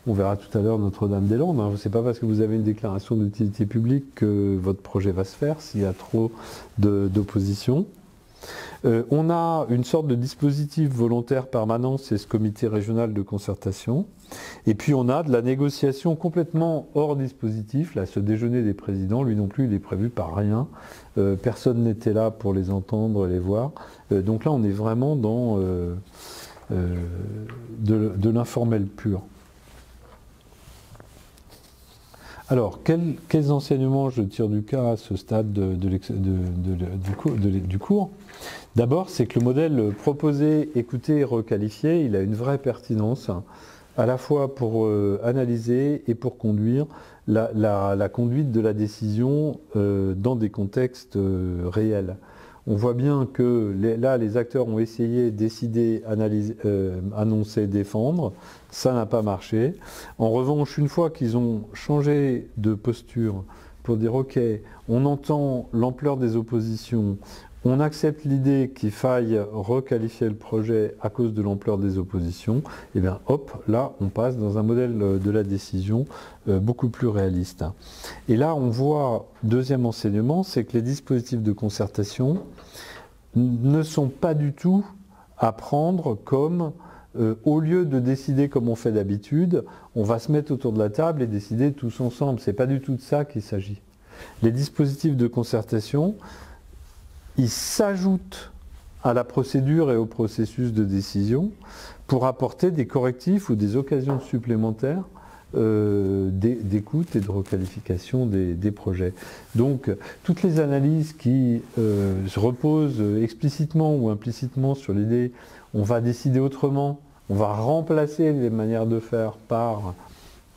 On verra tout à l'heure Notre-Dame-des-Landes. Ce n'est pas parce que vous avez une déclaration d'utilité publique que votre projet va se faire s'il y a trop d'opposition. On a une sorte de dispositif volontaire permanent, c'est ce comité régional de concertation. Et puis on a de la négociation complètement hors dispositif. Là, ce déjeuner des présidents, lui non plus, il est prévu par rien. Personne n'était là pour les entendre, les voir. Donc là, on est vraiment dans de l'informel pur. Alors, quels enseignements je tire du cas à ce stade du cours? D'abord, c'est que le modèle proposé, écouté et requalifié, il a une vraie pertinence, à la fois pour analyser et pour conduire la conduite de la décision dans des contextes réels. On voit bien que là, les acteurs ont essayé, décidé, annoncer, défendre. Ça n'a pas marché. En revanche, une fois qu'ils ont changé de posture pour dire « Ok, on entend l'ampleur des oppositions, on accepte l'idée qu'il faille requalifier le projet à cause de l'ampleur des oppositions », et bien hop, là, on passe dans un modèle de la décision beaucoup plus réaliste. Et là, on voit, deuxième enseignement, c'est que les dispositifs de concertation ne sont pas du tout à prendre comme, au lieu de décider comme on fait d'habitude, on va se mettre autour de la table et décider tous ensemble. Ce n'est pas du tout de ça qu'il s'agit. Les dispositifs de concertation, ils s'ajoutent à la procédure et au processus de décision pour apporter des correctifs ou des occasions supplémentaires d'écoute et de requalification des projets. Donc, toutes les analyses qui se reposent explicitement ou implicitement sur l'idée on va décider autrement, on va remplacer les manières de faire par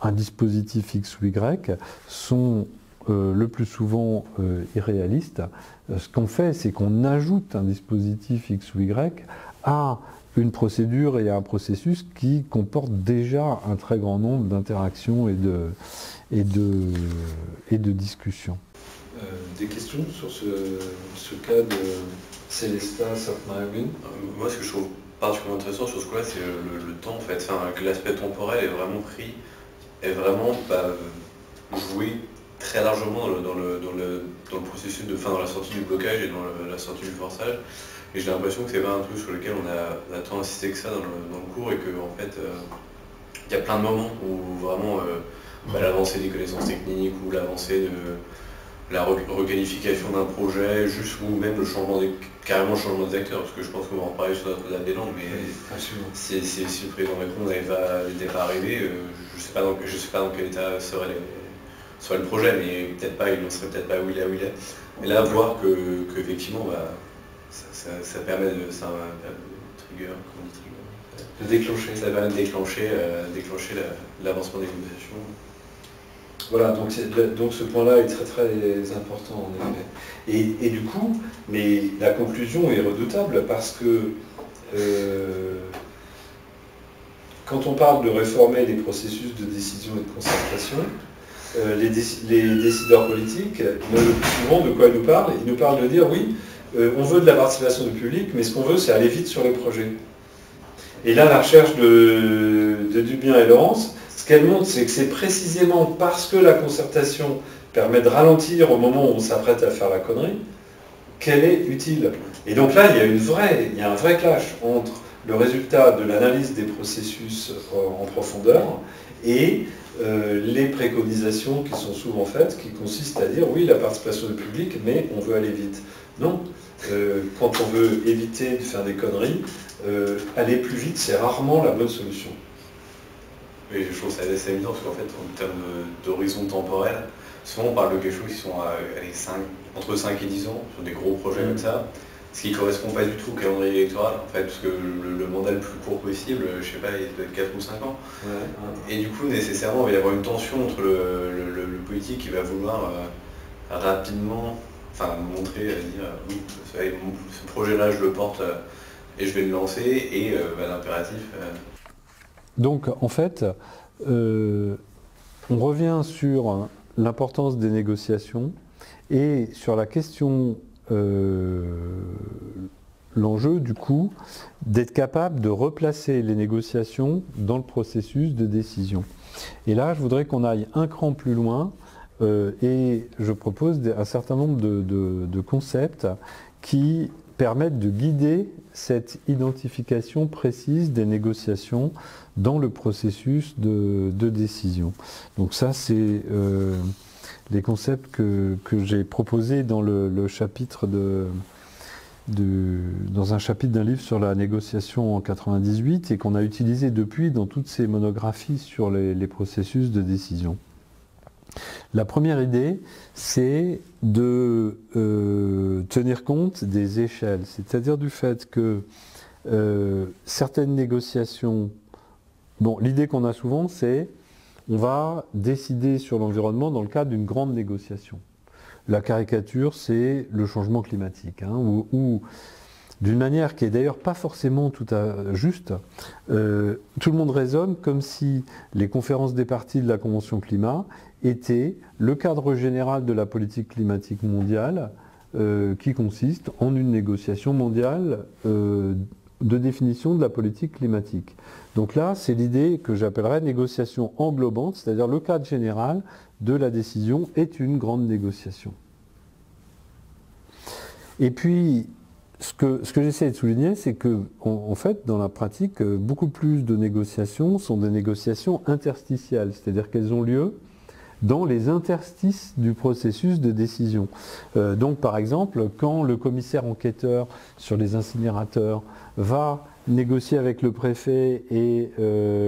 un dispositif X ou Y, sont le plus souvent irréalistes. Ce qu'on fait, c'est qu'on ajoute un dispositif X ou Y à une procédure et à un processus qui comporte déjà un très grand nombre d'interactions et de discussions. Des questions sur ce cas de Célestat Sainte-Marie-Auguste? Moi, ce que je trouve particulièrement intéressant sur ce coup-là, c'est le temps, en fait. Enfin, que l'aspect temporel est vraiment pris, est vraiment joué très largement dans le processus dans la sortie du blocage et dans la sortie du forçage. Et j'ai l'impression que c'est pas un truc sur lequel on a tant insisté que ça dans le cours et que en fait il y a plein de moments où vraiment l'avancée des connaissances techniques ou l'avancée de la requalification d'un projet, juste ou même carrément le changement des acteurs, parce que je pense qu'on va en parler sur notre date des langues, mais si le président Macron n'était pas arrivé, je ne sais pas dans quel état serait le projet, mais peut-être pas, il n'en serait peut-être pas où il est. Et là, voir qu'effectivement, ça permet de trigger, comment on dit trigger, de déclencher. Ça permet de déclencher l'avancement des négociations. Voilà, donc ce point-là est très très important en effet. Et du coup, mais la conclusion est redoutable parce que quand on parle de réformer les processus de décision et de concertation, les décideurs politiques, le plus souvent de quoi ils nous parlent? Ils nous parlent de dire oui, on veut de la participation du public, mais ce qu'on veut c'est aller vite sur les projets. Et là, la recherche de Dubien et Laurence, ce qu'elle montre, c'est que c'est précisément parce que la concertation permet de ralentir au moment où on s'apprête à faire la connerie, qu'elle est utile. Et donc là, il y a un vrai clash entre le résultat de l'analyse des processus en profondeur et les préconisations qui sont souvent faites, qui consistent à dire oui, la participation du public, mais on veut aller vite. Non, quand on veut éviter de faire des conneries, aller plus vite, c'est rarement la bonne solution. Oui, je trouve ça assez évident parce qu'en fait, en termes d'horizon temporel, souvent on parle de quelque chose qui sont entre 5 et 10 ans, sur des gros projets comme ça, ce qui ne correspond pas du tout au calendrier électoral, en fait, parce que le mandat le plus court possible, je sais pas, il doit être 4 ou 5 ans. Ouais. Et du coup, nécessairement, il va y avoir une tension entre le politique qui va vouloir rapidement montrer, dire oui, ce projet-là, je le porte et je vais le lancer, et l'impératif... Donc, en fait, on revient sur l'importance des négociations et sur la question, l'enjeu du coup, d'être capable de replacer les négociations dans le processus de décision. Et là, je voudrais qu'on aille un cran plus loin et je propose un certain nombre de concepts qui permettent de guider cette identification précise des négociations dans le processus de décision. Donc ça, c'est les concepts que j'ai proposés dans le chapitre dans un chapitre d'un livre sur la négociation en 98 et qu'on a utilisé depuis dans toutes ces monographies sur les processus de décision. La première idée, c'est de tenir compte des échelles, c'est-à-dire du fait que certaines négociations, l'idée qu'on a souvent, c'est on va décider sur l'environnement dans le cadre d'une grande négociation. La caricature, c'est le changement climatique, où d'une manière qui est d'ailleurs pas forcément tout à juste, tout le monde raisonne comme si les conférences des parties de la Convention climat étaient le cadre général de la politique climatique mondiale qui consiste en une négociation mondiale de définition de la politique climatique. Donc là, c'est l'idée que j'appellerais négociation englobante, c'est-à-dire le cadre général de la décision est une grande négociation. Et puis, ce que j'essaie de souligner, c'est que, en fait, dans la pratique, beaucoup plus de négociations sont des négociations interstitielles, c'est-à-dire qu'elles ont lieu dans les interstices du processus de décision. Donc, par exemple, quand le commissaire enquêteur sur les incinérateurs va négocier avec le préfet et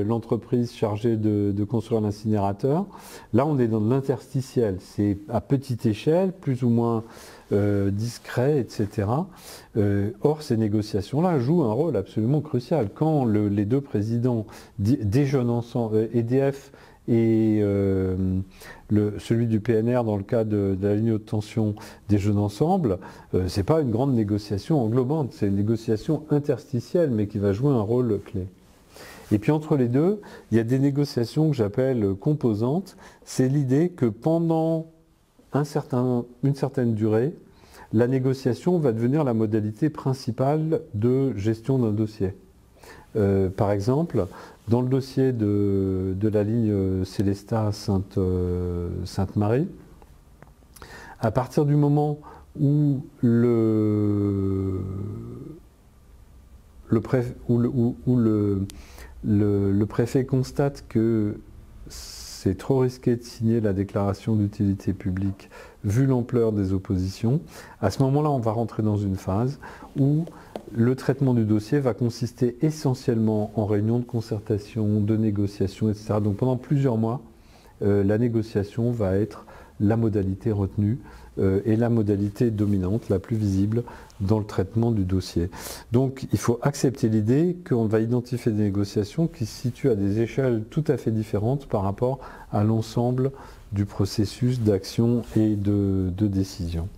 l'entreprise chargée de construire l'incinérateur, là, on est dans de l'interstitiel. C'est à petite échelle, plus ou moins discret, etc. Or, ces négociations-là jouent un rôle absolument crucial. Quand les deux présidents déjeunent ensemble, EDF et celui du PNR dans le cas de la ligne haute tension déjeunent ensemble, c'est pas une grande négociation englobante, c'est une négociation interstitielle mais qui va jouer un rôle clé. Et puis entre les deux, il y a des négociations que j'appelle composantes. C'est l'idée que pendant une certaine durée, la négociation va devenir la modalité principale de gestion d'un dossier. Par exemple, dans le dossier de la ligne Célestat-Sainte-Marie, à partir du moment où le préfet constate que c'est trop risqué de signer la déclaration d'utilité publique vu l'ampleur des oppositions, à ce moment-là, on va rentrer dans une phase où le traitement du dossier va consister essentiellement en réunions de concertation, de négociation, etc. Donc pendant plusieurs mois, la négociation va être la modalité retenue et la modalité dominante, la plus visible dans le traitement du dossier. Donc il faut accepter l'idée qu'on va identifier des négociations qui se situent à des échelles tout à fait différentes par rapport à l'ensemble du processus d'action et de décision.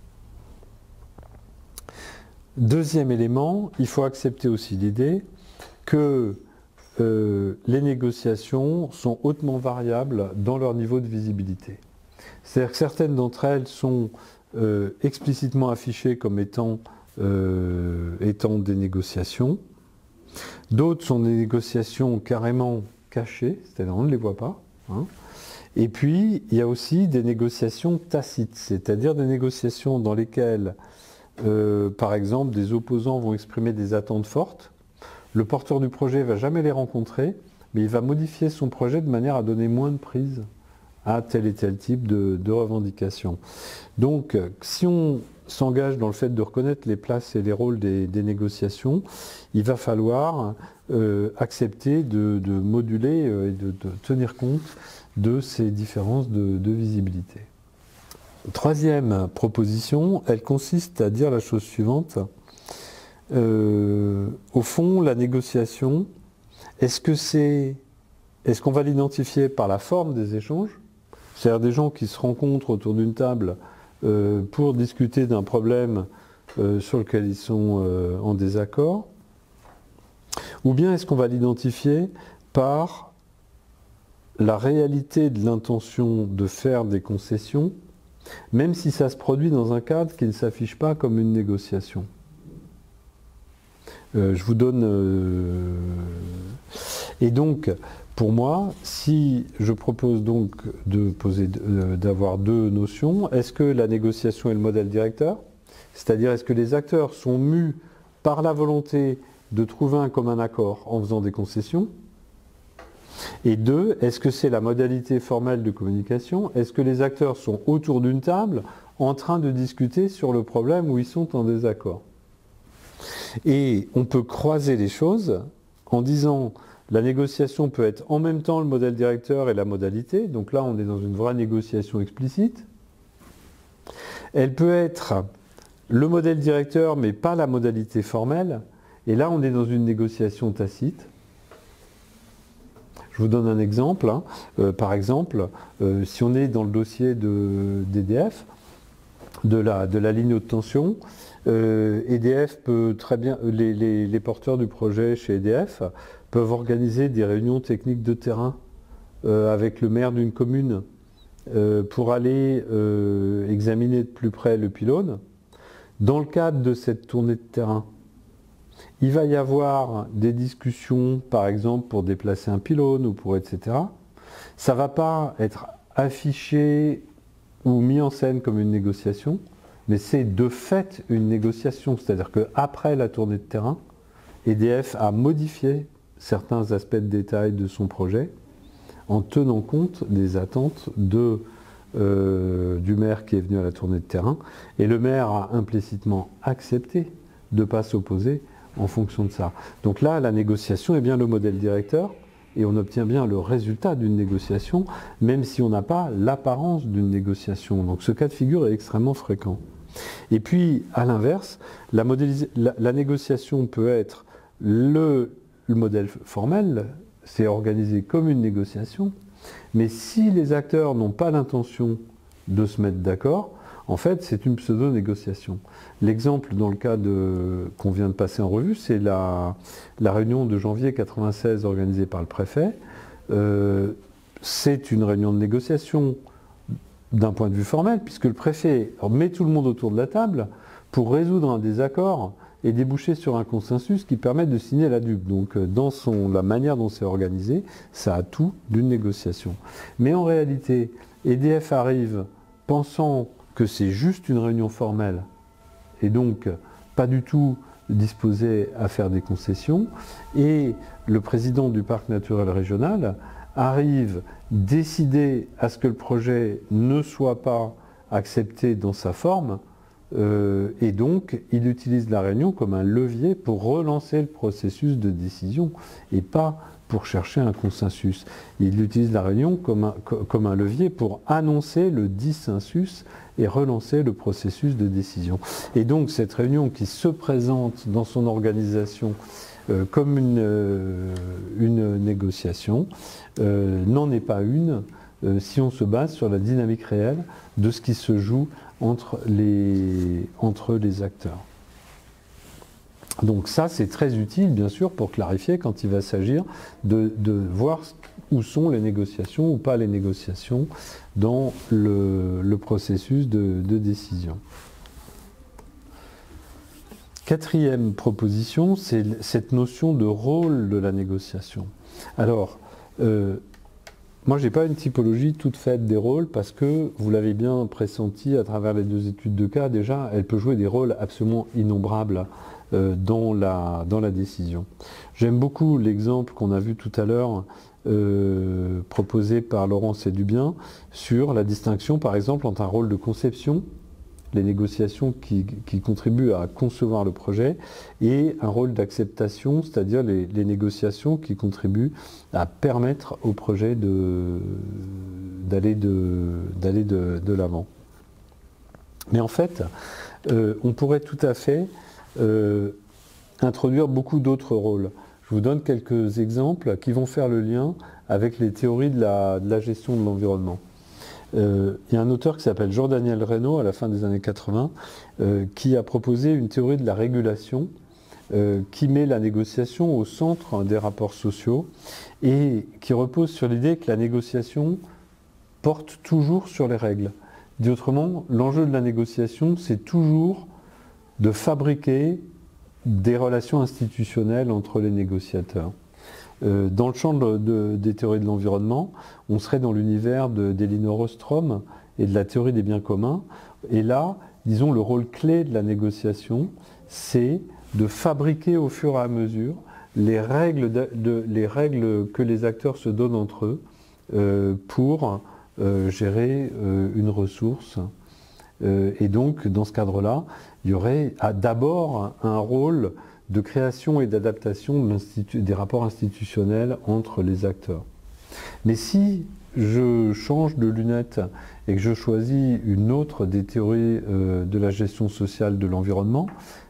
Deuxième élément, il faut accepter aussi l'idée que les négociations sont hautement variables dans leur niveau de visibilité. C'est-à-dire que certaines d'entre elles sont explicitement affichées comme étant des négociations. D'autres sont des négociations carrément cachées, c'est-à-dire on ne les voit pas. Hein. Et puis, il y a aussi des négociations tacites, c'est-à-dire des négociations dans lesquelles, par exemple, des opposants vont exprimer des attentes fortes. Le porteur du projet ne va jamais les rencontrer, mais il va modifier son projet de manière à donner moins de prise à tel et tel type de revendications. Donc, si on s'engage dans le fait de reconnaître les places et les rôles des négociations, il va falloir accepter de moduler et de tenir compte de ces différences de visibilité. Troisième proposition, elle consiste à dire la chose suivante. Au fond, la négociation, est-ce qu'on va l'identifier par la forme des échanges, c'est-à-dire des gens qui se rencontrent autour d'une table pour discuter d'un problème sur lequel ils sont en désaccord, ou bien est-ce qu'on va l'identifier par la réalité de l'intention de faire des concessions, même si ça se produit dans un cadre qui ne s'affiche pas comme une négociation. Je vous donne... Et donc, pour moi, si je propose donc d'avoir deux notions, est-ce que la négociation est le modèle directeur? C'est-à-dire, est-ce que les acteurs sont mus par la volonté de trouver un commun accord en faisant des concessions? Et deux, est-ce que c'est la modalité formelle de communication? Est-ce que les acteurs sont autour d'une table en train de discuter sur le problème où ils sont en désaccord? Et on peut croiser les choses en disant la négociation peut être en même temps le modèle directeur et la modalité. Donc là, on est dans une vraie négociation explicite. Elle peut être le modèle directeur, mais pas la modalité formelle. Et là, on est dans une négociation tacite. Je vous donne un exemple. Par exemple, si on est dans le dossier d'EDF, de la ligne haute tension, EDF peut très bien, les porteurs du projet chez EDF peuvent organiser des réunions techniques de terrain avec le maire d'une commune pour aller examiner de plus près le pylône. Dans le cadre de cette tournée de terrain, il va y avoir des discussions, par exemple, pour déplacer un pylône ou pour etc. Ça ne va pas être affiché ou mis en scène comme une négociation, mais c'est de fait une négociation. C'est-à-dire qu'après la tournée de terrain, EDF a modifié certains aspects de détail de son projet en tenant compte des attentes du maire qui est venu à la tournée de terrain. Et le maire a implicitement accepté de ne pas s'opposer en fonction de ça. Donc là, la négociation est bien le modèle directeur et on obtient bien le résultat d'une négociation, même si on n'a pas l'apparence d'une négociation. Donc ce cas de figure est extrêmement fréquent. Et puis, à l'inverse, la négociation peut être le modèle formel, c'est organisé comme une négociation, mais si les acteurs n'ont pas l'intention de se mettre d'accord, en fait, c'est une pseudo-négociation. L'exemple dans le cas qu'on vient de passer en revue, c'est la réunion de janvier 1996 organisée par le préfet. C'est une réunion de négociation d'un point de vue formel, puisque le préfet met tout le monde autour de la table pour résoudre un désaccord et déboucher sur un consensus qui permet de signer la DUP. Donc dans la manière dont c'est organisé, ça a tout d'une négociation. Mais en réalité, EDF arrive pensant que c'est juste une réunion formelle et donc pas du tout disposés à faire des concessions, et le président du parc naturel régional arrive décider à ce que le projet ne soit pas accepté dans sa forme, et donc il utilise la réunion comme un levier pour relancer le processus de décision et pas pour chercher un consensus. Il utilise la réunion comme un levier pour annoncer le dissensus et relancer le processus de décision. Et donc cette réunion qui se présente dans son organisation comme une négociation n'en est pas une si on se base sur la dynamique réelle de ce qui se joue entre les acteurs. Donc ça, c'est très utile, bien sûr, pour clarifier quand il va s'agir de voir où sont les négociations ou pas les négociations dans le processus de décision. Quatrième proposition, c'est cette notion de rôle de la négociation. Alors, moi, je n'ai pas une typologie toute faite des rôles parce que, vous l'avez bien pressenti à travers les 2 études de cas, déjà, elle peut jouer des rôles absolument innombrables dans la décision. J'aime beaucoup l'exemple qu'on a vu tout à l'heure proposé par Laurent Sédubien sur la distinction, par exemple, entre un rôle de conception, les négociations qui contribuent à concevoir le projet, et un rôle d'acceptation, c'est-à-dire les négociations qui contribuent à permettre au projet d'aller de l'avant. Mais en fait, on pourrait tout à fait introduire beaucoup d'autres rôles. Je vous donne quelques exemples qui vont faire le lien avec les théories de la gestion de l'environnement. Il y a un auteur qui s'appelle Jean-Daniel Reynaud, à la fin des années 80, qui a proposé une théorie de la régulation qui met la négociation au centre des rapports sociaux et qui repose sur l'idée que la négociation porte toujours sur les règles. Dit autrement, l'enjeu de la négociation, c'est toujours de fabriquer des relations institutionnelles entre les négociateurs. Dans le champ des théories de l'environnement, on serait dans l'univers d'Elinor Ostrom et de la théorie des biens communs. Et là, disons, le rôle clé de la négociation, c'est de fabriquer au fur et à mesure les règles que les acteurs se donnent entre eux pour gérer une ressource. Et donc, dans ce cadre-là, il y aurait d'abord un rôle de création et d'adaptation des rapports institutionnels entre les acteurs. Mais si je change de lunettes et que je choisis une autre des théories de la gestion sociale de l'environnement,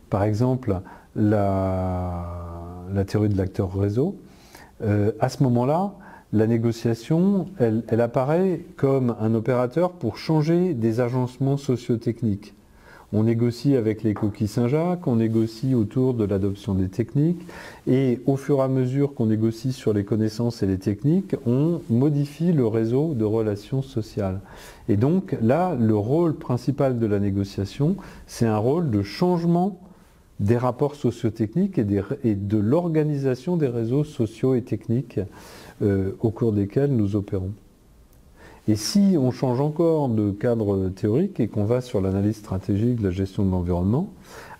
par exemple la théorie de l'acteur réseau, à ce moment-là, la négociation, elle apparaît comme un opérateur pour changer des agencements socio-techniques. On négocie avec les coquilles Saint-Jacques, on négocie autour de l'adoption des techniques, et au fur et à mesure qu'on négocie sur les connaissances et les techniques, on modifie le réseau de relations sociales. Et donc là, le rôle principal de la négociation, c'est un rôle de changement des rapports socio-techniques et de l'organisation des réseaux sociaux et techniques au cours desquels nous opérons. Et si on change encore de cadre théorique et qu'on va sur l'analyse stratégique de la gestion de l'environnement,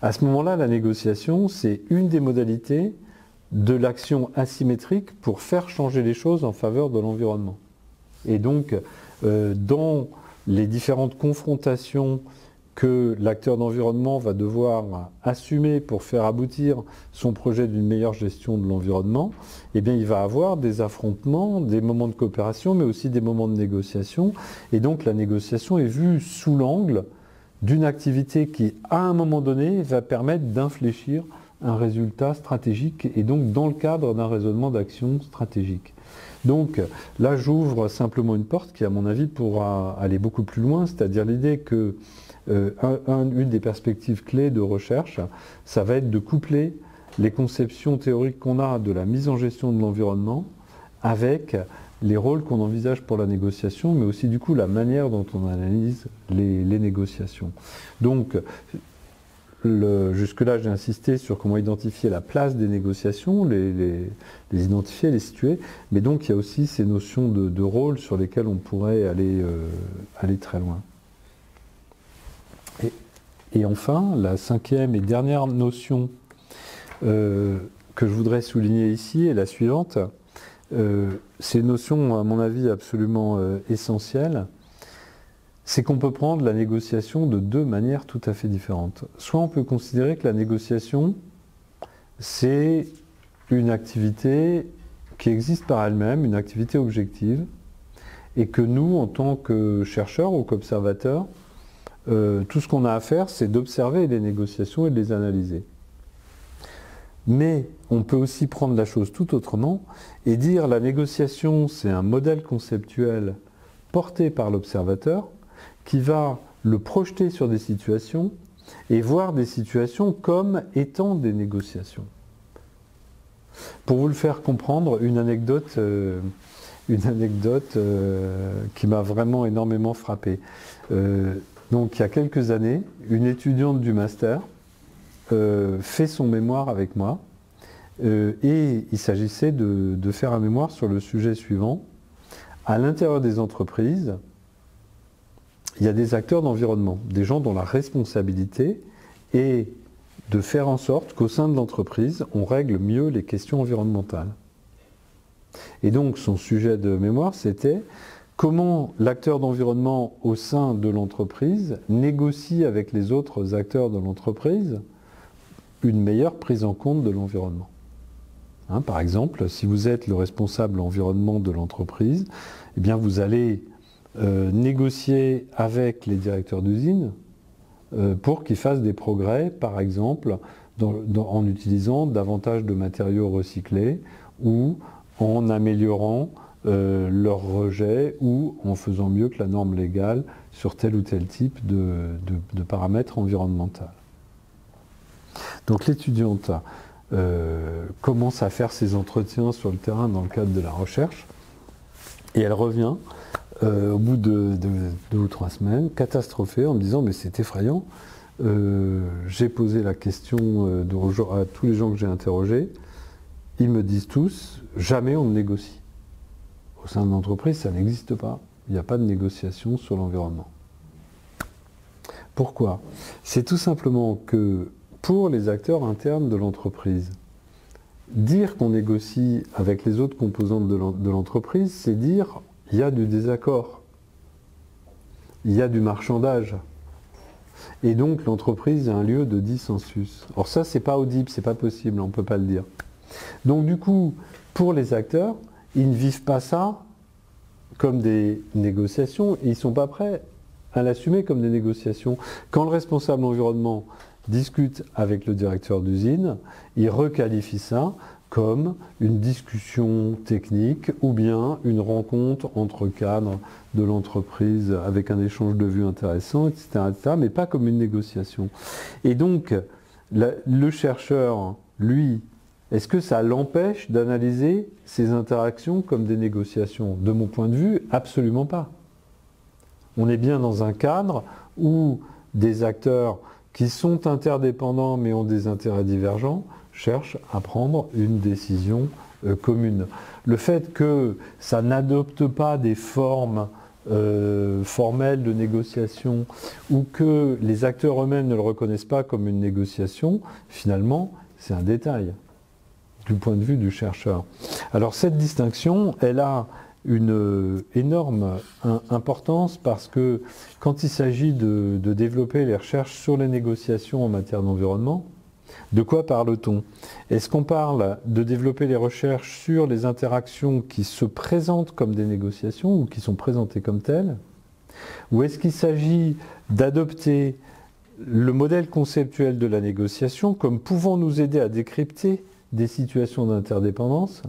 à ce moment-là, la négociation, c'est une des modalités de l'action asymétrique pour faire changer les choses en faveur de l'environnement. Et donc, dans les différentes confrontations que l'acteur d'environnement va devoir assumer pour faire aboutir son projet d'une meilleure gestion de l'environnement, eh bien, il va avoir des affrontements, des moments de coopération, mais aussi des moments de négociation. Et donc, la négociation est vue sous l'angle d'une activité qui, à un moment donné, va permettre d'infléchir un résultat stratégique et donc dans le cadre d'un raisonnement d'action stratégique. Donc là, j'ouvre simplement une porte qui, à mon avis, pourra aller beaucoup plus loin, c'est-à-dire l'idée que une des perspectives clés de recherche, ça va être de coupler les conceptions théoriques qu'on a de la mise en gestion de l'environnement avec les rôles qu'on envisage pour la négociation, mais aussi du coup la manière dont on analyse les négociations. Donc, jusque-là, j'ai insisté sur comment identifier la place des négociations, les identifier, les situer, mais donc il y a aussi ces notions de rôle sur lesquelles on pourrait aller très loin. Et enfin, la cinquième et dernière notion que je voudrais souligner ici est la suivante. C'est une notion, à mon avis, absolument essentielle. C'est qu'on peut prendre la négociation de deux manières tout à fait différentes. Soit on peut considérer que la négociation, c'est une activité qui existe par elle-même, une activité objective, et que nous, en tant que chercheurs ou qu'observateurs, tout ce qu'on a à faire, c'est d'observer les négociations et de les analyser. Mais on peut aussi prendre la chose tout autrement et dire la négociation, c'est un modèle conceptuel porté par l'observateur qui va le projeter sur des situations et voir des situations comme étant des négociations. Pour vous le faire comprendre, une anecdote qui m'a vraiment énormément frappé. Donc il y a quelques années, une étudiante du master fait son mémoire avec moi et il s'agissait de faire un mémoire sur le sujet suivant. À l'intérieur des entreprises, il y a des acteurs d'environnement, des gens dont la responsabilité est de faire en sorte qu'au sein de l'entreprise, on règle mieux les questions environnementales. Et donc son sujet de mémoire, c'était comment l'acteur d'environnement au sein de l'entreprise négocie avec les autres acteurs de l'entreprise une meilleure prise en compte de l'environnement. Hein, par exemple, si vous êtes le responsable environnement de l'entreprise, eh bien vous allez négocier avec les directeurs d'usine pour qu'ils fassent des progrès, par exemple, en utilisant davantage de matériaux recyclés ou en améliorant leur rejet ou en faisant mieux que la norme légale sur tel ou tel type de paramètres environnementaux. Donc l'étudiante commence à faire ses entretiens sur le terrain dans le cadre de la recherche et elle revient au bout de 2 ou 3 semaines, catastrophée, en me disant mais c'est effrayant, j'ai posé la question à tous les gens que j'ai interrogés, ils me disent tous, jamais on ne négocie. Au sein de l'entreprise, ça n'existe pas. Il n'y a pas de négociation sur l'environnement. Pourquoi? C'est tout simplement que pour les acteurs internes de l'entreprise, dire qu'on négocie avec les autres composantes de l'entreprise, c'est dire il y a du désaccord, il y a du marchandage. Et donc l'entreprise est un lieu de dissensus. Or ça, c'est pas audible, c'est pas possible, on ne peut pas le dire. Donc du coup, pour les acteurs, ils ne vivent pas ça comme des négociations, et ils ne sont pas prêts à l'assumer comme des négociations. Quand le responsable environnement discute avec le directeur d'usine, il requalifie ça comme une discussion technique ou bien une rencontre entre cadres de l'entreprise avec un échange de vues intéressant, etc., mais pas comme une négociation. Et donc, le chercheur, lui, est-ce que ça l'empêche d'analyser ces interactions comme des négociations? De mon point de vue, absolument pas. On est bien dans un cadre où des acteurs qui sont interdépendants mais ont des intérêts divergents cherchent à prendre une décision commune. Le fait que ça n'adopte pas des formes formelles de négociation ou que les acteurs eux-mêmes ne le reconnaissent pas comme une négociation, finalement, c'est un détail du point de vue du chercheur. Alors cette distinction, elle a une énorme importance parce que quand il s'agit de développer les recherches sur les négociations en matière d'environnement, de quoi parle-t-on? Est-ce qu'on parle de développer les recherches sur les interactions qui se présentent comme des négociations ou qui sont présentées comme telles? Ou est-ce qu'il s'agit d'adopter le modèle conceptuel de la négociation comme pouvant nous aider à décrypter des situations d'interdépendance,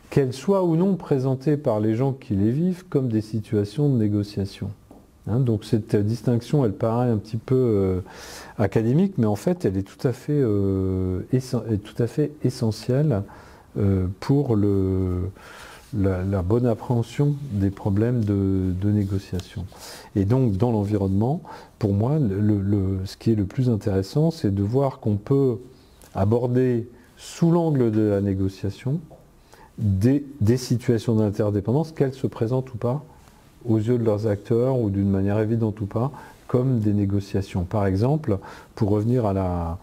qu'elles soient ou non présentées par les gens qui les vivent comme des situations de négociation? Donc cette distinction, elle paraît un petit peu académique, mais en fait, elle est tout à fait essentielle pour la bonne appréhension des problèmes de négociation. Et donc, dans l'environnement, pour moi, ce qui est le plus intéressant, c'est de voir qu'on peut aborder sous l'angle de la négociation des situations d'interdépendance, qu'elles se présentent ou pas aux yeux de leurs acteurs ou d'une manière évidente ou pas, comme des négociations. Par exemple, pour revenir à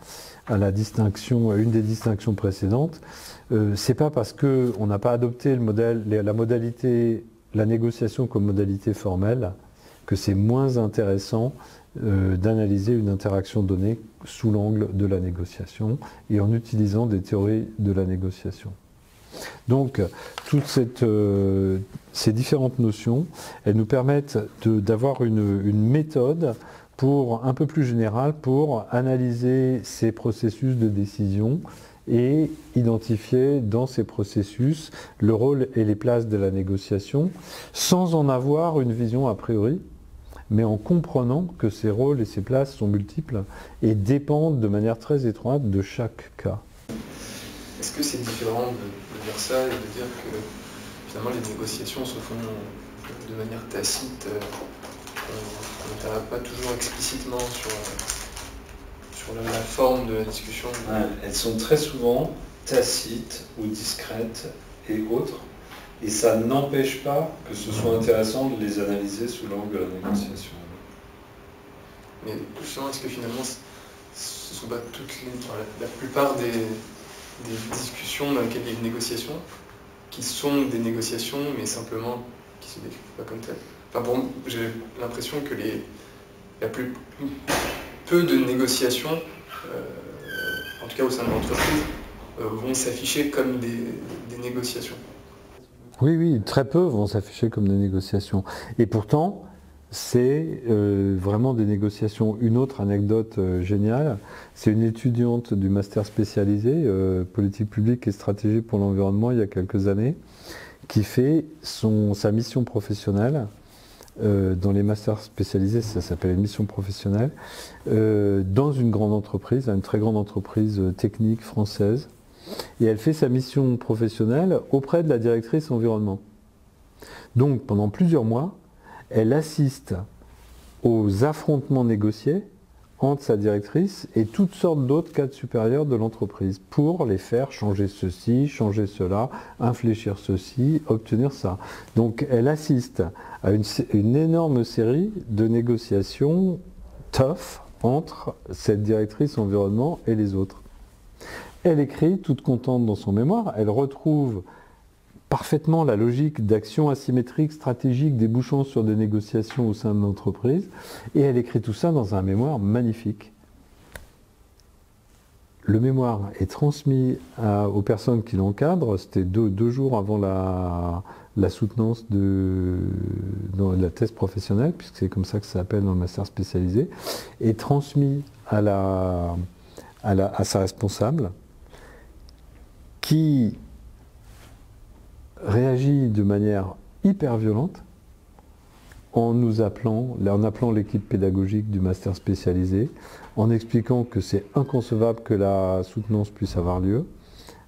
la distinction, une des distinctions précédentes. C'est pas parce qu'on n'a pas adopté la modalité, la négociation comme modalité formelle, que c'est moins intéressant d'analyser une interaction donnée sous l'angle de la négociation et en utilisant des théories de la négociation. Donc, toutes ces différentes notions, elles nous permettent d'avoir une méthode un peu plus générale pour analyser ces processus de décision et identifier dans ces processus le rôle et les places de la négociation, sans en avoir une vision a priori, mais en comprenant que ces rôles et ces places sont multiples et dépendent de manière très étroite de chaque cas. Est-ce que c'est différent de dire ça et de dire que finalement les négociations se font de manière tacite, on n'intervient pas toujours explicitement sur la forme de la discussion? Ouais, elles sont très souvent tacites ou discrètes et autres, et ça n'empêche pas que ce soit intéressant de les analyser sous l'angle de la négociation. Mais justement, est-ce que finalement ce ne sont pas la plupart des discussions dans lesquelles il y a une négociation, qui sont des négociations, mais simplement qui ne se décrivent pas comme telles? Enfin, j'ai l'impression que peu de négociations, en tout cas au sein de l'entreprise, vont s'afficher comme des négociations. Oui, très peu vont s'afficher comme des négociations. Et pourtant, c'est vraiment des négociations. Une autre anecdote géniale, c'est une étudiante du master spécialisé, politique publique et stratégie pour l'environnement, il y a quelques années, qui fait sa mission professionnelle, dans les masters spécialisés, ça s'appelle une mission professionnelle, dans une grande entreprise, une très grande entreprise technique française, et elle fait sa mission professionnelle auprès de la directrice environnement. Donc pendant plusieurs mois, elle assiste aux affrontements négociés entre sa directrice et toutes sortes d'autres cadres supérieurs de l'entreprise pour les faire changer ceci, changer cela, infléchir ceci, obtenir ça. Donc elle assiste à une énorme série de négociations tough entre cette directrice environnement et les autres. Elle écrit, toute contente dans son mémoire, elle retrouve parfaitement la logique d'action asymétrique, stratégique, débouchant sur des négociations au sein de l'entreprise, et elle écrit tout ça dans un mémoire magnifique. Le mémoire est transmis aux personnes qui l'encadrent, c'était deux jours avant la soutenance dans la thèse professionnelle, puisque c'est comme ça que ça s'appelle dans le master spécialisé, et transmis à sa responsable, qui réagit de manière hyper violente en appelant l'équipe pédagogique du master spécialisé, en expliquant que c'est inconcevable que la soutenance puisse avoir lieu,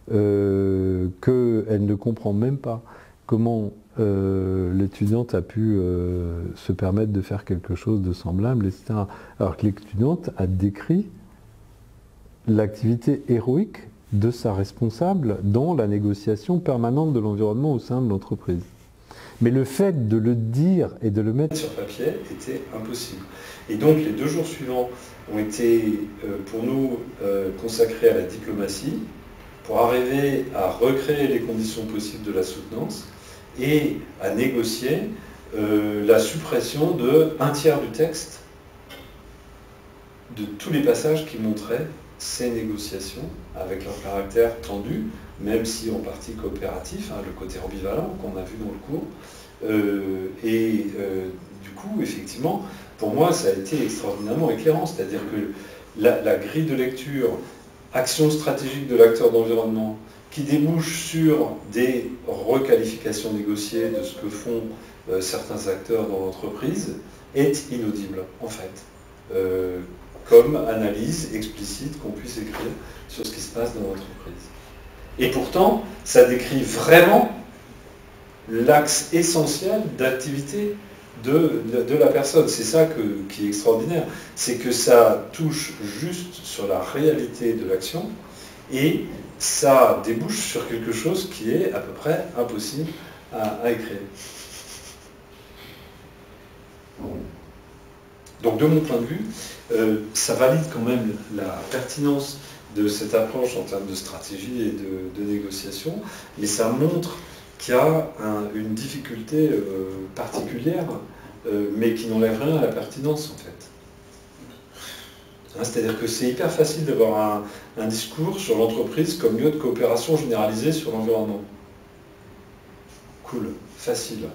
qu'elle ne comprend même pas comment l'étudiante a pu se permettre de faire quelque chose de semblable, etc. Alors que l'étudiante a décrit l'activité héroïque de sa responsable dans la négociation permanente de l'environnement au sein de l'entreprise. Mais le fait de le dire et de le mettre sur papier était impossible. Et donc les 2 jours suivants ont été pour nous consacrés à la diplomatie, pour arriver à recréer les conditions possibles de la soutenance et à négocier la suppression de 1/3 du texte de tous les passages qui montraient ces négociations avec leur caractère tendu, même si en partie coopératif, le côté ambivalent qu'on a vu dans le cours. Du coup, effectivement, pour moi, ça a été extraordinairement éclairant, c'est-à-dire que la grille de lecture, action stratégique de l'acteur d'environnement, qui débouche sur des requalifications négociées de ce que font certains acteurs dans l'entreprise, est inaudible, en fait. Comme analyse explicite qu'on puisse écrire sur ce qui se passe dans l'entreprise. Et pourtant, ça décrit vraiment l'axe essentiel d'activité de la personne. C'est ça qui est extraordinaire. C'est que ça touche juste sur la réalité de l'action et ça débouche sur quelque chose qui est à peu près impossible à écrire. Donc de mon point de vue, ça valide quand même la pertinence de cette approche en termes de stratégie et de négociation, mais ça montre qu'il y a une difficulté particulière, mais qui n'enlève rien à la pertinence en fait. Hein, c'est-à-dire que c'est hyper facile d'avoir un discours sur l'entreprise comme lieu de coopération généralisée sur l'environnement. Cool, facile.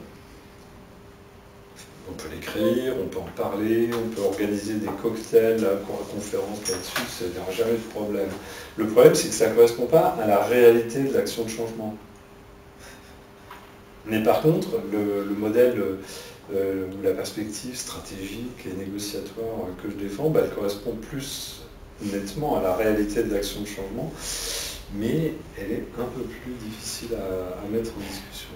On peut l'écrire, on peut en parler, on peut organiser des cocktails, conférences là-dessus, ça n'y aura jamais de problème. Le problème, c'est que ça ne correspond pas à la réalité de l'action de changement. Mais par contre, le modèle ou la perspective stratégique et négociatoire que je défends, elle correspond plus nettement à la réalité de l'action de changement, mais elle est un peu plus difficile à mettre en discussion.